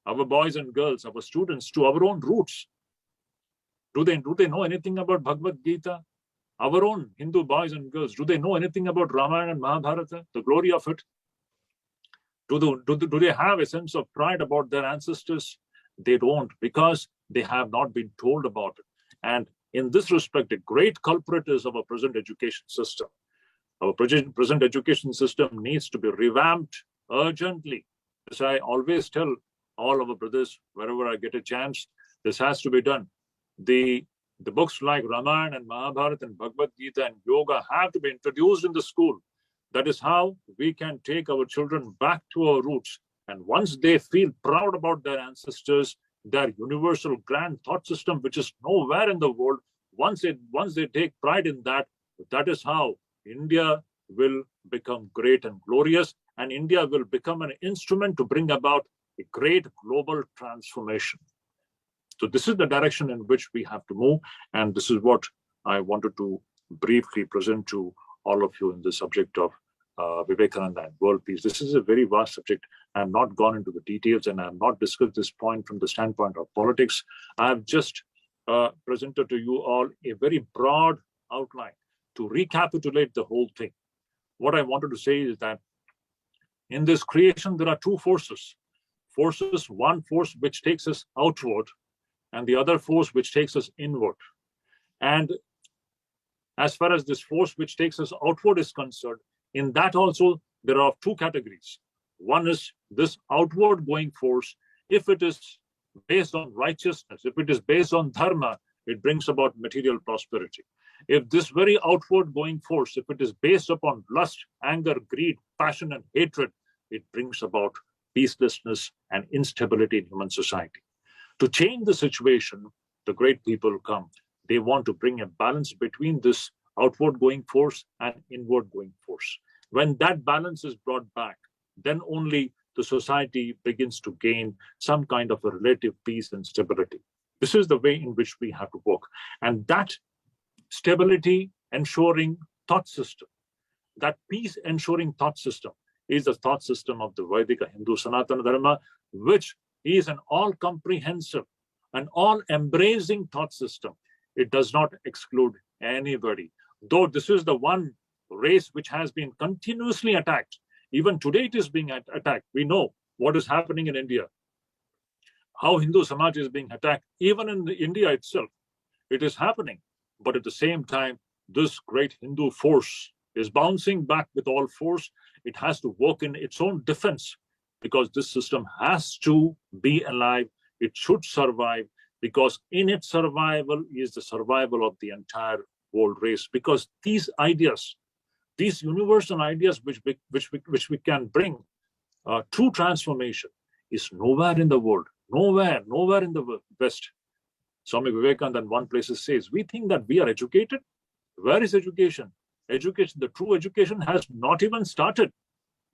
our boys and girls, our students to our own roots. Do they know anything about Bhagavad Gita? Our own Hindu boys and girls, do they know anything about Ramayana and Mahabharata, the glory of it? Do they have a sense of pride about their ancestors? They don't, because they have not been told about it. And in this respect, a great culprit is our present education system. Our present education system needs to be revamped urgently. As I always tell all our brothers, wherever I get a chance, this has to be done. The books like Ramayana and Mahabharata and Bhagavad Gita and Yoga have to be introduced in the school. That is how we can take our children back to our roots. And once they feel proud about their ancestors, their universal grand thought system, which is nowhere in the world, once they take pride in that, that is how India will become great and glorious, and India will become an instrument to bring about a great global transformation. So this is the direction in which we have to move, and this is what I wanted to briefly present to all of you in the subject of Vivekananda and world peace. This is a very vast subject. I have not gone into the details, and I have not discussed this point from the standpoint of politics. I have just presented to you all a very broad outline to recapitulate the whole thing. What I wanted to say is that in this creation, there are two forces. One force which takes us outward, and the other force which takes us inward. And as far as this force which takes us outward is concerned, in that also there are two categories. One is this outward going force. If it is based on righteousness, if it is based on dharma, it brings about material prosperity. If this very outward going force, if it is based upon lust, anger, greed, passion, and hatred, it brings about peacelessness and instability in human society. To change the situation, the great people come. They want to bring a balance between this outward going force and inward going force. When that balance is brought back, then only the society begins to gain some kind of a relative peace and stability. This is the way in which we have to work. And that stability ensuring thought system, that peace ensuring thought system is the thought system of the Vedic Hindu Sanatana Dharma, which is an all-comprehensive, an all-embracing thought system. It does not exclude anybody. Though this is the one race which has been continuously attacked. Even today it is being attacked. We know what is happening in India, how Hindu Samaj is being attacked, even in India itself. It is happening. But at the same time, this great Hindu force is bouncing back with all force. It has to work in its own defense, because this system has to be alive. It should survive, because in its survival is the survival of the entire world race. Because these ideas, these universal ideas which we can bring true transformation is nowhere in the world, nowhere in the West. Swami Vivekananda in one place says, we think that we are educated. Where is education? Education, the true education has not even started.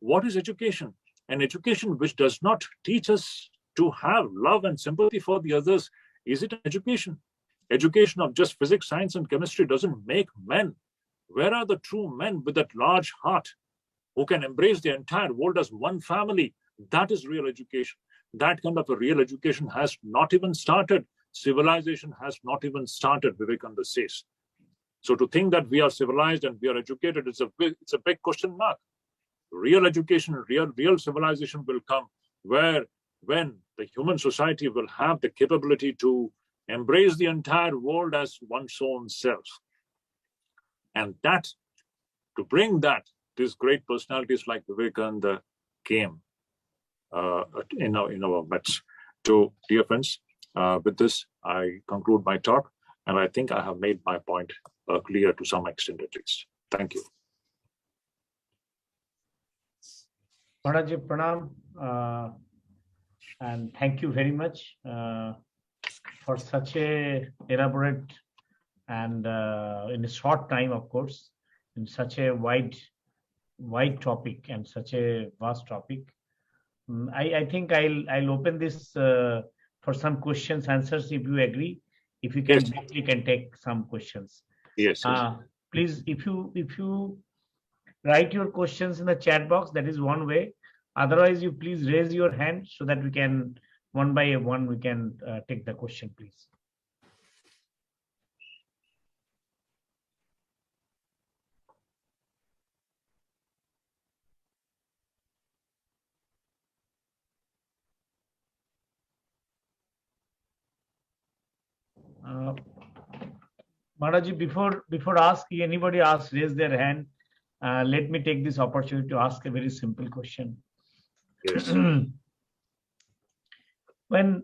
What is education? An education which does not teach us to have love and sympathy for the others. Is it an education? Education of just physics, science, and chemistry doesn't make men. Where are the true men with that large heart who can embrace the entire world as one family? That is real education. That kind of a real education has not even started. Civilization has not even started, Vivekananda says. So to think that we are civilized and we are educated, it's a big question mark. Real education, real civilization will come when the human society will have the capability to embrace the entire world as one's own self. And that, to bring that, these great personalities like Vivekananda came in our midst. So, dear friends, with this, I conclude my talk, and I think I have made my point clear to some extent at least. Thank you. Maharaj, pranam, and thank you very much for such a elaborate and in a short time, of course, in such a wide topic and such a vast topic. I think I'll open this for some questions, answers, if you agree. If you can, Yes. we can take some questions. Yes. Please, if you write your questions in the chat box, that is one way. Otherwise, you please raise your hand so that we can, one by one, we can take the question, please. Maharaj, before asking anybody asks, raise their hand. Let me take this opportunity to ask a very simple question. Yes. When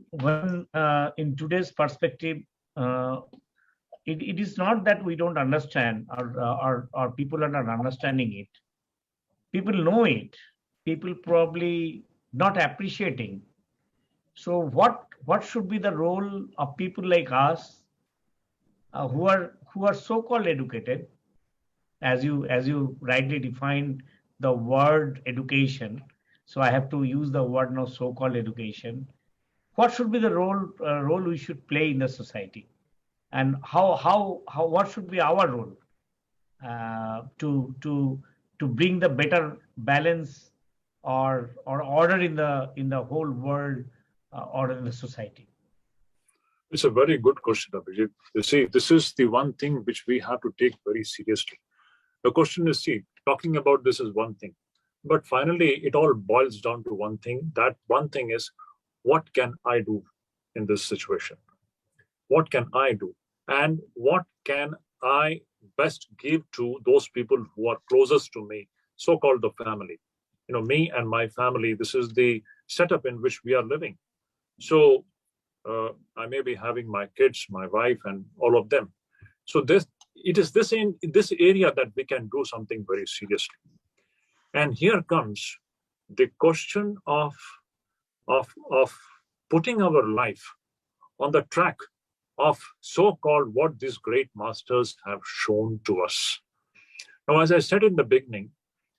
in today's perspective, it is not that we don't understand or people are not understanding it. People know it. People probably not appreciating. So what should be the role of people like us who are so-called educated, as you rightly defined the word education? So I have to use the word now, so-called education. What should be the role we should play in the society, and how what should be our role to bring the better balance or order in the whole world, or in the society? It's a very good question, Abhijit. You see, this is the one thing which we have to take very seriously. The question is, see, talking about this is one thing, but finally it all boils down to one thing. That one thing is, what can I do in this situation? What can I do? And what can I best give to those people who are closest to me, so-called the family? You know, me and my family, this is the setup in which we are living. So I may be having my kids, my wife, and all of them. So it is this area that we can do something very seriously. And here comes the question of putting our life on the track of so-called what these great masters have shown to us. Now, as I said in the beginning,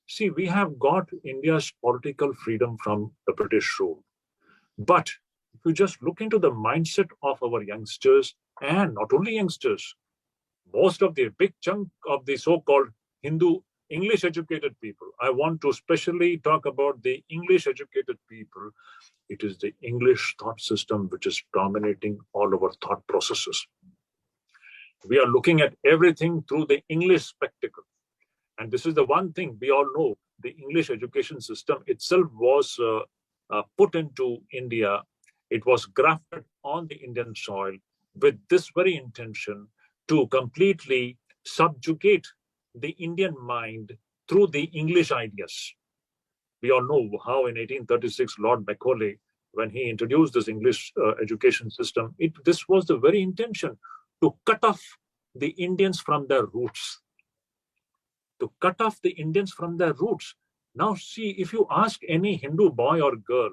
see, we have got India's political freedom from the British rule. But if you just look into the mindset of our youngsters, and not only youngsters, most of the big chunk of the so-called Hindu English educated people, I want to especially talk about the English educated people. It is the English thought system which is dominating all our thought processes. We are looking at everything through the English spectacle. And this is the one thing we all know. The English education system itself was put into India. It was grafted on the Indian soil with this very intention to completely subjugate the Indian mind through the English ideas. We all know how in 1836, Lord Macaulay, when he introduced this English education system, this was the very intention to cut off the Indians from their roots. To cut off the Indians from their roots. Now see, if you ask any Hindu boy or girl,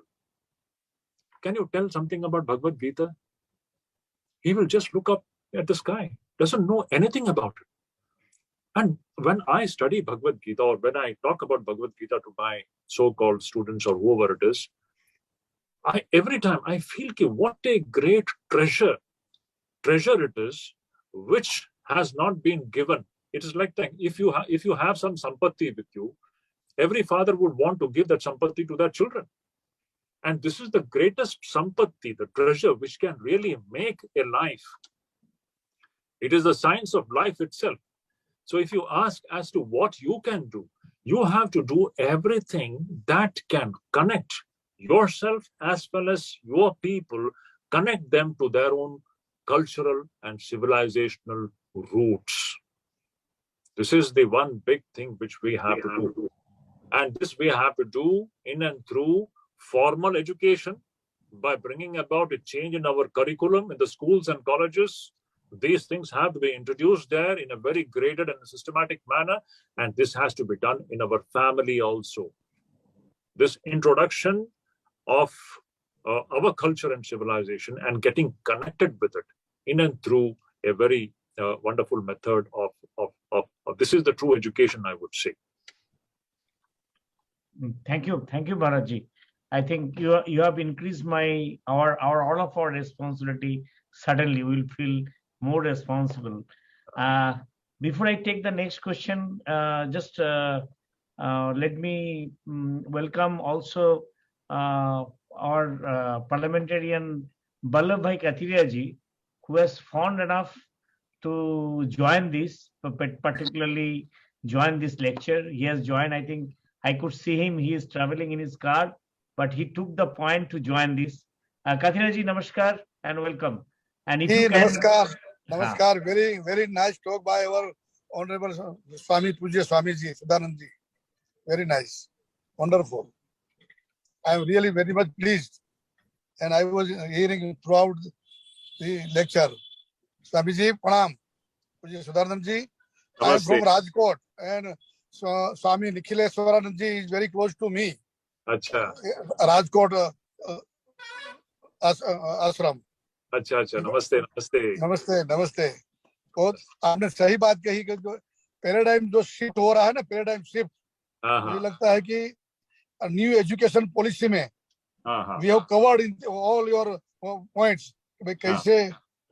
can you tell something about Bhagavad Gita? He will just look up at the sky, doesn't know anything about it. And when I study Bhagavad Gita, or when I talk about Bhagavad Gita to my so-called students or whoever it is, every time I feel what a great treasure it is, which has not been given. It is like that if you have some sampatti with you, every father would want to give that sampatti to their children. And this is the greatest sampatti, the treasure which can really make a life. It is the science of life itself. So if you ask as to what you can do, you have to do everything that can connect yourself as well as your people, connect them to their own cultural and civilizational roots. This is the one big thing which we have to do. And this we have to do in and through formal education, by bringing about a change in our curriculum in the schools and colleges. These things have to be introduced there in a very graded and systematic manner, and this has to be done in our family also. This introduction of our culture and civilization and getting connected with it in and through a very wonderful method of this is the true education, I would say. Thank you, Maharaj ji. I think you have increased our all of our responsibility. Suddenly, we will feel more responsible. Before I take the next question, just let me welcome also our parliamentarian Ballabhai Kathiria ji, who was fond enough to join this, particularly join this lecture. He has joined. I think I could see him. He is traveling in his car, but he took the point to join this. Kathiria ji, namaskar and welcome. And if you can, namaskar. Very nice talk by our honorable Swami Pujya Swami Ji, Shuddhidananda Ji. Very nice, wonderful. I am really very much pleased, and I was hearing throughout the lecture. Swami Ji, pranam. Pujya Shuddhidananda Ji. I am from Rajkot, and Swami Nikhileswaranand Ji is very close to me. अच्छा Rajkot ashram. अच्छा अच्छा, नमस्ते नमस्ते नमस्ते नमस्ते. तो आपने सही बात कही कि जो पैराडाइम जो शिफ्ट हो रहा है ना, पैराडाइम शिफ्ट, मुझे लगता है कि न्यू एजुकेशन पॉलिसी में we have covered in all your points. भाई कैसे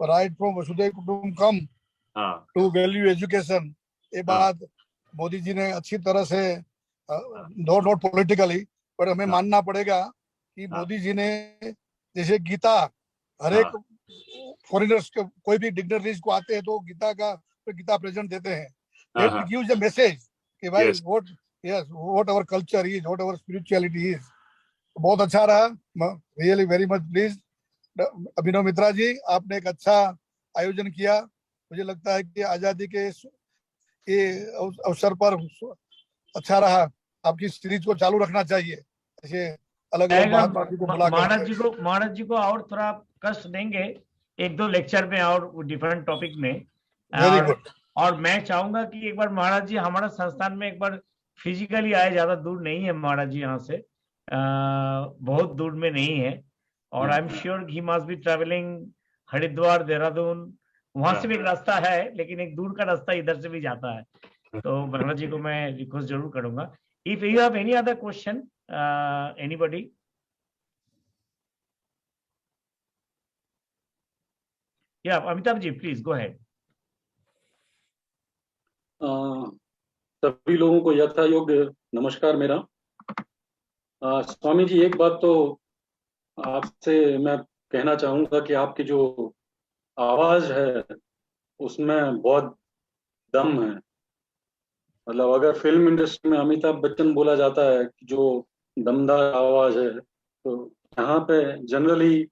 राइट फ्रॉम वसुधैव कुटुंबकम टू वैल्यू एजुकेशन, ये बात मोदी जी ने अच्छी तरह से, नॉट पॉलिटिकली, पर हमें मानना पड़ेगा कि मोदी जी ने जैसे गीता हर एक फॉरेनर्स को, कोई भी डिग्नरीज को आते हैं तो गीता प्रेजेंट देते हैं. दैट गिव्स अ मैसेज कि भाई what our culture is, what our spirituality is. बहुत अच्छा रहा. Really very much please. Abhinav Mitra ji, आपने एक अच्छा आयोजन किया. मुझे लगता है कि आजादी के ये अवसर पर अच्छा रहा. आपकी सीरीज को चालू रखना चाहिए. ऐसे अलग अलग महात्मा को बुला कर महाराज जी को और थोड़ा कष्ट देंगे, एक दो लेक्चर में और डिफरेंट टॉपिक में. और मैं चाहूंगा कि एक बार महाराज जी हमारा संस्थान में एक बार फिजिकली आए. ज्यादा दूर नहीं है महाराज जी यहाँ से, बहुत दूर में नहीं है. और I am sure he must be travelling Haridwar, Dehradun, वहां से भी एक रास्ता है, लेकिन एक दूर का रास्ता इधर से भी जाता है. तो महाराज जी को मैं रिक्वेस्ट जरूर करूंगा. If you have any other question, anybody. या Amitabh ji, please go ahead. सभी लोगों को यथा योग्य नमस्कार मेरा. स्वामी जी, एक बात तो आपसे मैं कहना चाहूंगा कि आपकी जो आवाज है उसमें बहुत दम है. मतलब अगर फिल्म इंडस्ट्री में अमिताभ बच्चन बोला जाता है कि जो दमदार आवाज है, तो यहाँ पे जनरली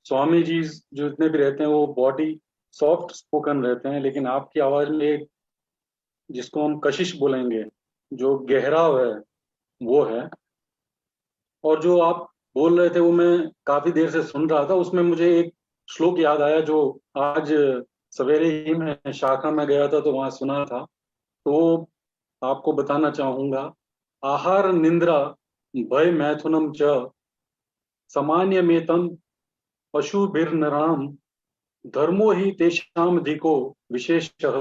स्वामी जी जो जितने भी रहते हैं वो बॉडी सॉफ्ट स्पोकन रहते हैं, लेकिन आपकी आवाज में एक, जिसको हम कशिश बोलेंगे, जो गहराव है वो है. और जो आप बोल रहे थे वो मैं काफी देर से सुन रहा था. उसमें मुझे एक श्लोक याद आया जो आज सवेरे ही मैं शाखा में गया था तो वहां सुना था. तो आपको बताना चाहूंगा. आहार निंद्रा भय मैथुनम च सामान्य मेतम पशुभिर्नराम धर्मो ही तेषाम धिको विशेषः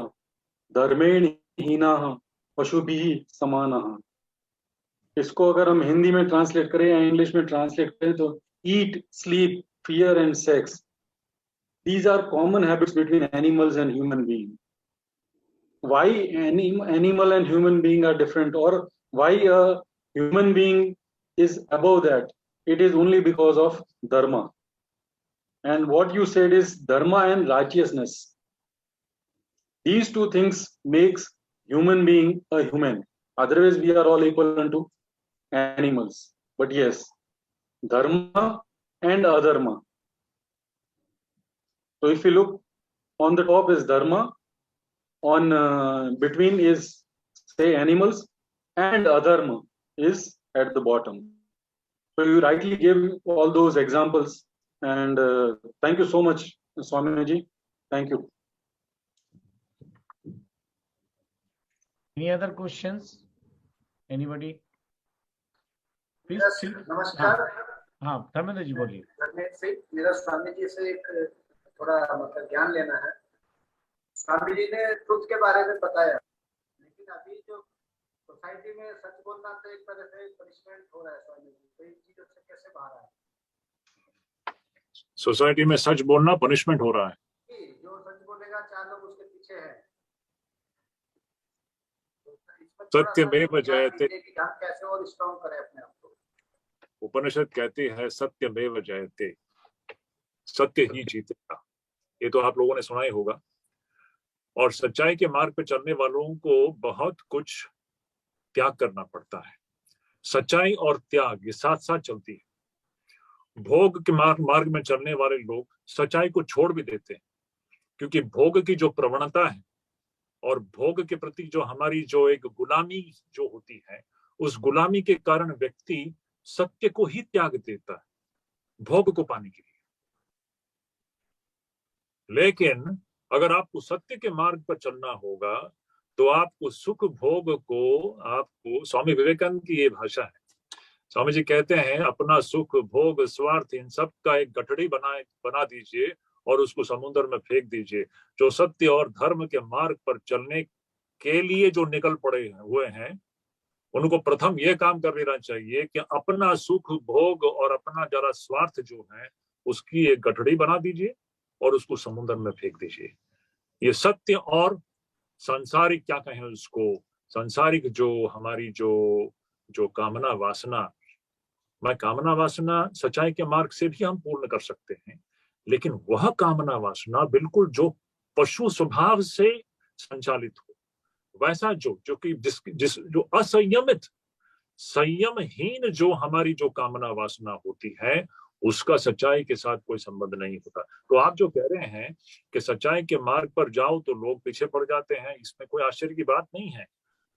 धर्मेण हीनाः पशुभिः समानः. इसको अगर हम हिंदी में ट्रांसलेट करें या इंग्लिश में ट्रांसलेट करें तो eat, sleep, fear and sex, these are common habits between animals and human being. Why animal and human being are different, or why a human being is above that? It is only because of dharma. And what you said is dharma and righteousness. These two things makes human being a human. Otherwise we are all equal unto animals. But yes, dharma and adharma. So if you look, on the top is dharma, on between is say animals, and adharma is at the bottom. So you rightly gave all those examples, and thank you so much, Swami Ji. Thank you. Any other questions? Anybody? Please. Yes, नमस्कार. हाँ, धर्मेंद्र जी बोलिए. मेरा स्वामी जी से एक थोड़ा मतलब ज्ञान लेना है. स्वामी जी ने ट्रुथ के बारे में बताया, लेकिन अभी जो सोसाइटी में सच बोलना तो एक तरह से पनिशमेंट हो रहा है स्वामी जी, तो इन चीजों से कैसे बाहर आए? सोसाइटी में सच बोलना पनिशमेंट हो रहा है। जो सच बोलेगा 4 लोग उसके पीछे हैं। सत्यमेव जयते, कैसे और स्ट्रॉन्ग करें अपने आप को? उपनिषद कहती है सत्यमेव जयते, सत्य ही जीतेगा। ये तो आप लोगों ने सुना ही होगा। और सच्चाई के मार्ग पे चलने वालों को बहुत कुछ त्याग करना पड़ता है। सच्चाई और त्याग ये साथ साथ चलती है। भोग के मार्ग में चलने वाले लोग सच्चाई को छोड़ भी देते हैं, क्योंकि भोग की जो प्रवणता है और भोग के प्रति जो हमारी जो एक गुलामी जो होती है, उस गुलामी के कारण व्यक्ति सत्य को ही त्याग देता है भोग को पाने के लिए। लेकिन अगर आपको सत्य के मार्ग पर चलना होगा तो आपको सुख भोग को, आपको, स्वामी विवेकानंद की ये भाषा है। स्वामी जी कहते हैं अपना सुख भोग स्वार्थ इन सब का एक गठड़ी बना दीजिए और उसको समुद्र में फेंक दीजिए। जो सत्य और धर्म के मार्ग पर चलने के लिए जो निकल पड़े हुए हैं, उनको प्रथम ये काम कर लेना चाहिए कि अपना सुख भोग और अपना जरा स्वार्थ जो है उसकी एक गठड़ी बना दीजिए और उसको समुद्र में फेंक दीजिए। ये सत्य और सांसारिक, क्या कहें उसको, सांसारिक जो हमारी जो कामना वासना, मैं कामना वासना सच्चाई के मार्ग से भी हम पूर्ण कर सकते हैं, लेकिन वह कामना वासना बिल्कुल जो पशु स्वभाव से संचालित हो, वैसा जो कि जिस जो असंयमित, संयमहीन जो हमारी जो कामना वासना होती है, उसका सच्चाई के साथ कोई संबंध नहीं होता। तो आप जो कह रहे हैं कि सच्चाई के मार्ग पर जाओ तो लोग पीछे पड़ जाते हैं, इसमें कोई आश्चर्य की बात नहीं है।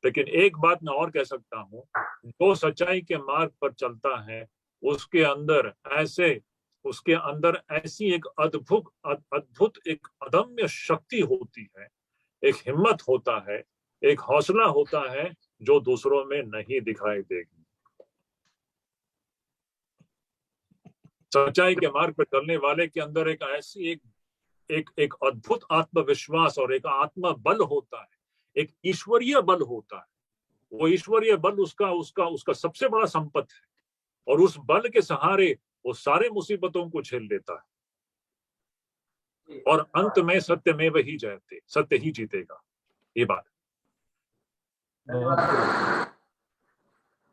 लेकिन एक बात मैं और कह सकता हूँ, जो सच्चाई के मार्ग पर चलता है उसके अंदर ऐसी एक अद्भुत एक अदम्य शक्ति होती है, एक हिम्मत होता है, एक हौसला होता है जो दूसरों में नहीं दिखाई देगी। सच्चाई के मार्ग पर चलने वाले के अंदर एक ऐसी एक अद्भुत आत्मविश्वास और एक आत्मा बल होता है, एक ईश्वरीय बल होता है। वो ईश्वरीय बल उसका सबसे बड़ा संपत्ति है, और उस बल के सहारे वो सारे मुसीबतों को झेल लेता है और अंत में सत्यमेव ही जयते, सत्य ही जीतेगा। ये बात।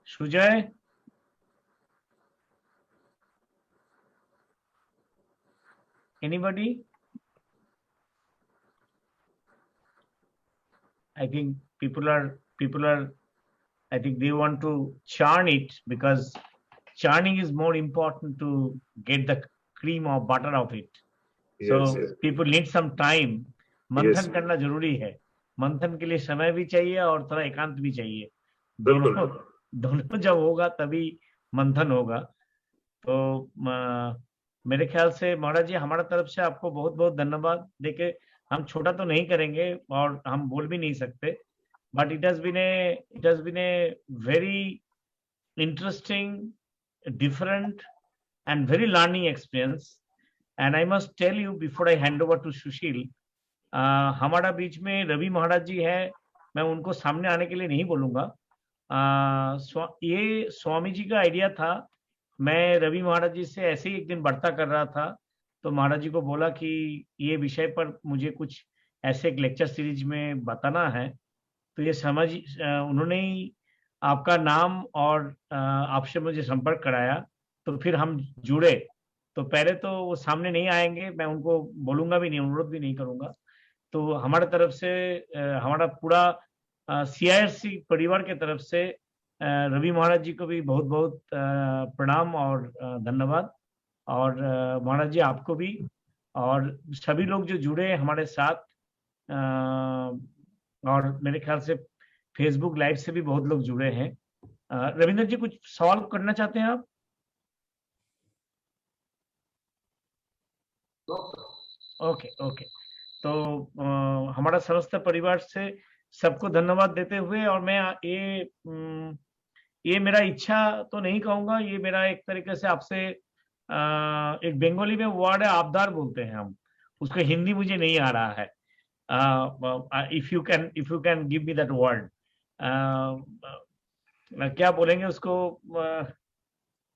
Sujay, anybody? I think people are I think they want to churn it, because churning is more important to get the cream or butter of it. So yes. People need some time. मंथन करना जरूरी है। मंथन के लिए समय भी चाहिए और थोड़ा एकांत भी चाहिए। दोनों जब होगा तभी मंथन होगा। तो मेरे ख्याल से महाराज जी, हमारा तरफ से आपको बहुत बहुत धन्यवाद देके, हम छोटा तो नहीं करेंगे और हम बोल भी नहीं सकते, but it has been a very interesting, different and very learning experience. And I must tell you before I hand over to Sushil, हमारा बीच में रवि महाराज जी है, मैं उनको सामने आने के लिए नहीं बोलूंगा। ये स्वामी जी का आइडिया था। मैं रवि महाराज जी से ऐसे ही एक दिन वार्ता कर रहा था, तो महाराज जी को बोला कि ये विषय पर मुझे कुछ ऐसे एक लेक्चर सीरीज में बताना है। तो ये उन्होंने ही आपका नाम और आपसे मुझे संपर्क कराया, तो फिर हम जुड़े। तो पहले तो वो सामने नहीं आएंगे, मैं उनको बोलूंगा भी नहीं, अनुरोध भी नहीं करूंगा। तो हमारे तरफ से, हमारा पूरा CIRC परिवार के तरफ से रवि महाराज जी को भी बहुत बहुत प्रणाम और धन्यवाद। और महाराज जी आपको भी, और सभी लोग जो जुड़े हमारे साथ, और मेरे ख्याल से फेसबुक लाइव से भी बहुत लोग जुड़े हैं। रविंद्र जी, कुछ सवाल करना चाहते हैं आप? ओके। तो हमारा समस्त परिवार से सबको धन्यवाद देते हुए, और मैं ये मेरा इच्छा तो नहीं कहूंगा, ये मेरा एक तरीके से आपसे एक बंगाली में वर्ड है, आबदार बोलते हैं हम उसको, हिंदी मुझे नहीं आ रहा है। If you can give me that word, क्या बोलेंगे उसको,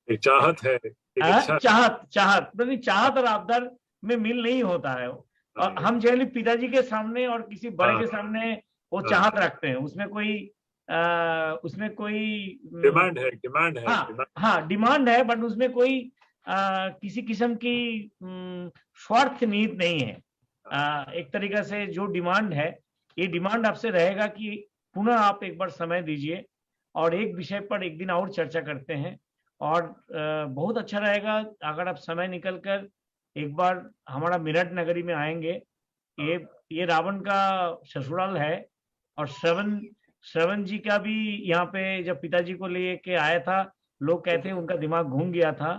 एक चाहत है, एक अच्छा चाहत नहीं, चाहत और आबदार में मिल नहीं होता है। और हम जनरली पिताजी के सामने और किसी बड़े के सामने वो चाहत रखते हैं, उसमें कोई डिमांड है, हाँ डिमांड है, बट उसमें कोई किसी किस्म की स्वार्थ नीति नहीं है। एक तरीका से जो डिमांड है, ये डिमांड आपसे रहेगा कि पुनः आप एक बार समय दीजिए और एक विषय पर एक दिन और चर्चा करते हैं। और बहुत अच्छा रहेगा अगर आप समय निकलकर एक बार हमारा मेरठ नगरी में आएंगे। ये रावण का ससुराल है, और श्रवण जी का भी यहाँ पे जब पिताजी को लेके आया था, लोग कहते हैं उनका दिमाग घूम गया था।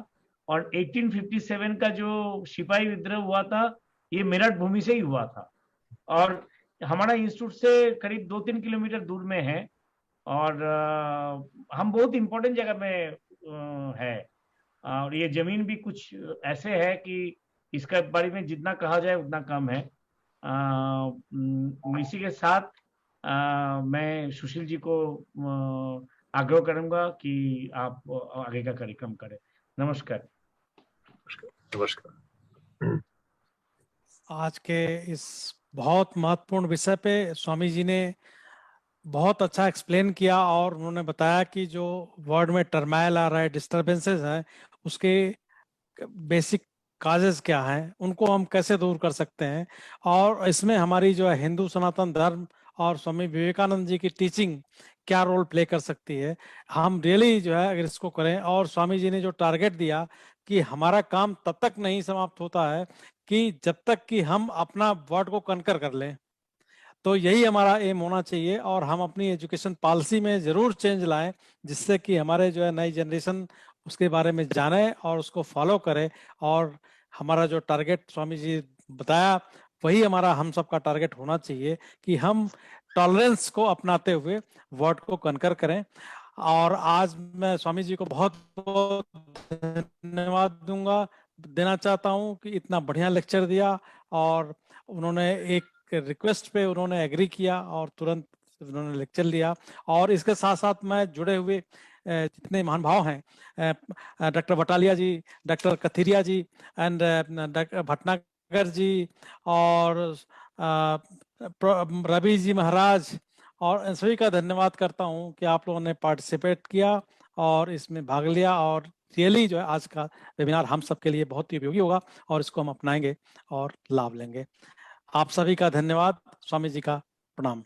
और 1857 का जो सिपाही विद्रोह हुआ था, ये मेरठ भूमि से ही हुआ था। और हमारा इंस्टीट्यूट से करीब 2-3 किलोमीटर दूर में है, और हम बहुत इंपॉर्टेंट जगह में है। और ये जमीन भी कुछ ऐसे है कि इसके बारे में जितना कहा जाए उतना कम है। इसी के साथ मैं सुशील जी को आग्रह करूंगा कि आप आगे का कार्यक्रम करें। नमस्कार। आज के इस बहुत महत्वपूर्ण विषय पे स्वामी जी ने बहुत अच्छा एक्सप्लेन किया, और उन्होंने बताया कि जो वर्ड में टर्माइल आ रहा है, डिस्टर्बेंसेस है, उसके बेसिक काजेस क्या हैं, उनको हम कैसे दूर कर सकते हैं, और इसमें हमारी जो है हिंदू सनातन धर्म और स्वामी विवेकानंद जी की टीचिंग क्या रोल प्ले कर सकती है। हम रियली जो है अगर इसको करें, और स्वामी जी ने जो टारगेट दिया कि हमारा काम तब तक नहीं समाप्त होता है कि जब तक कि हम अपना वर्ड को कनकर कर लें। तो यही हमारा एम होना चाहिए, और हम अपनी एजुकेशन पॉलिसी में जरूर चेंज लाएं, जिससे कि हमारे जो है नई जनरेशन उसके बारे में जाने और उसको फॉलो करे। और हमारा जो टारगेट स्वामी जी बताया, वही हमारा हम सबका टारगेट होना चाहिए कि हम टॉलरेंस को अपनाते हुए वर्ड को कनकर करें। और आज मैं स्वामी जी को बहुत बहुत धन्यवाद देना चाहता हूं कि इतना बढ़िया लेक्चर दिया, और उन्होंने एक रिक्वेस्ट पे उन्होंने एग्री किया और तुरंत उन्होंने लेक्चर लिया। और इसके साथ साथ मैं जुड़े हुए जितने महानुभाव हैं, doctor Batalia ji, doctor Kathiria ji and Bhatnagar ji, और रवि जी महाराज, और सभी का धन्यवाद करता हूं कि आप लोगों ने पार्टिसिपेट किया और इसमें भाग लिया। और रियली जो है आज का वेबिनार हम सबके लिए बहुत ही उपयोगी होगा, और इसको हम अपनाएंगे और लाभ लेंगे। आप सभी का धन्यवाद। स्वामी जी का प्रणाम।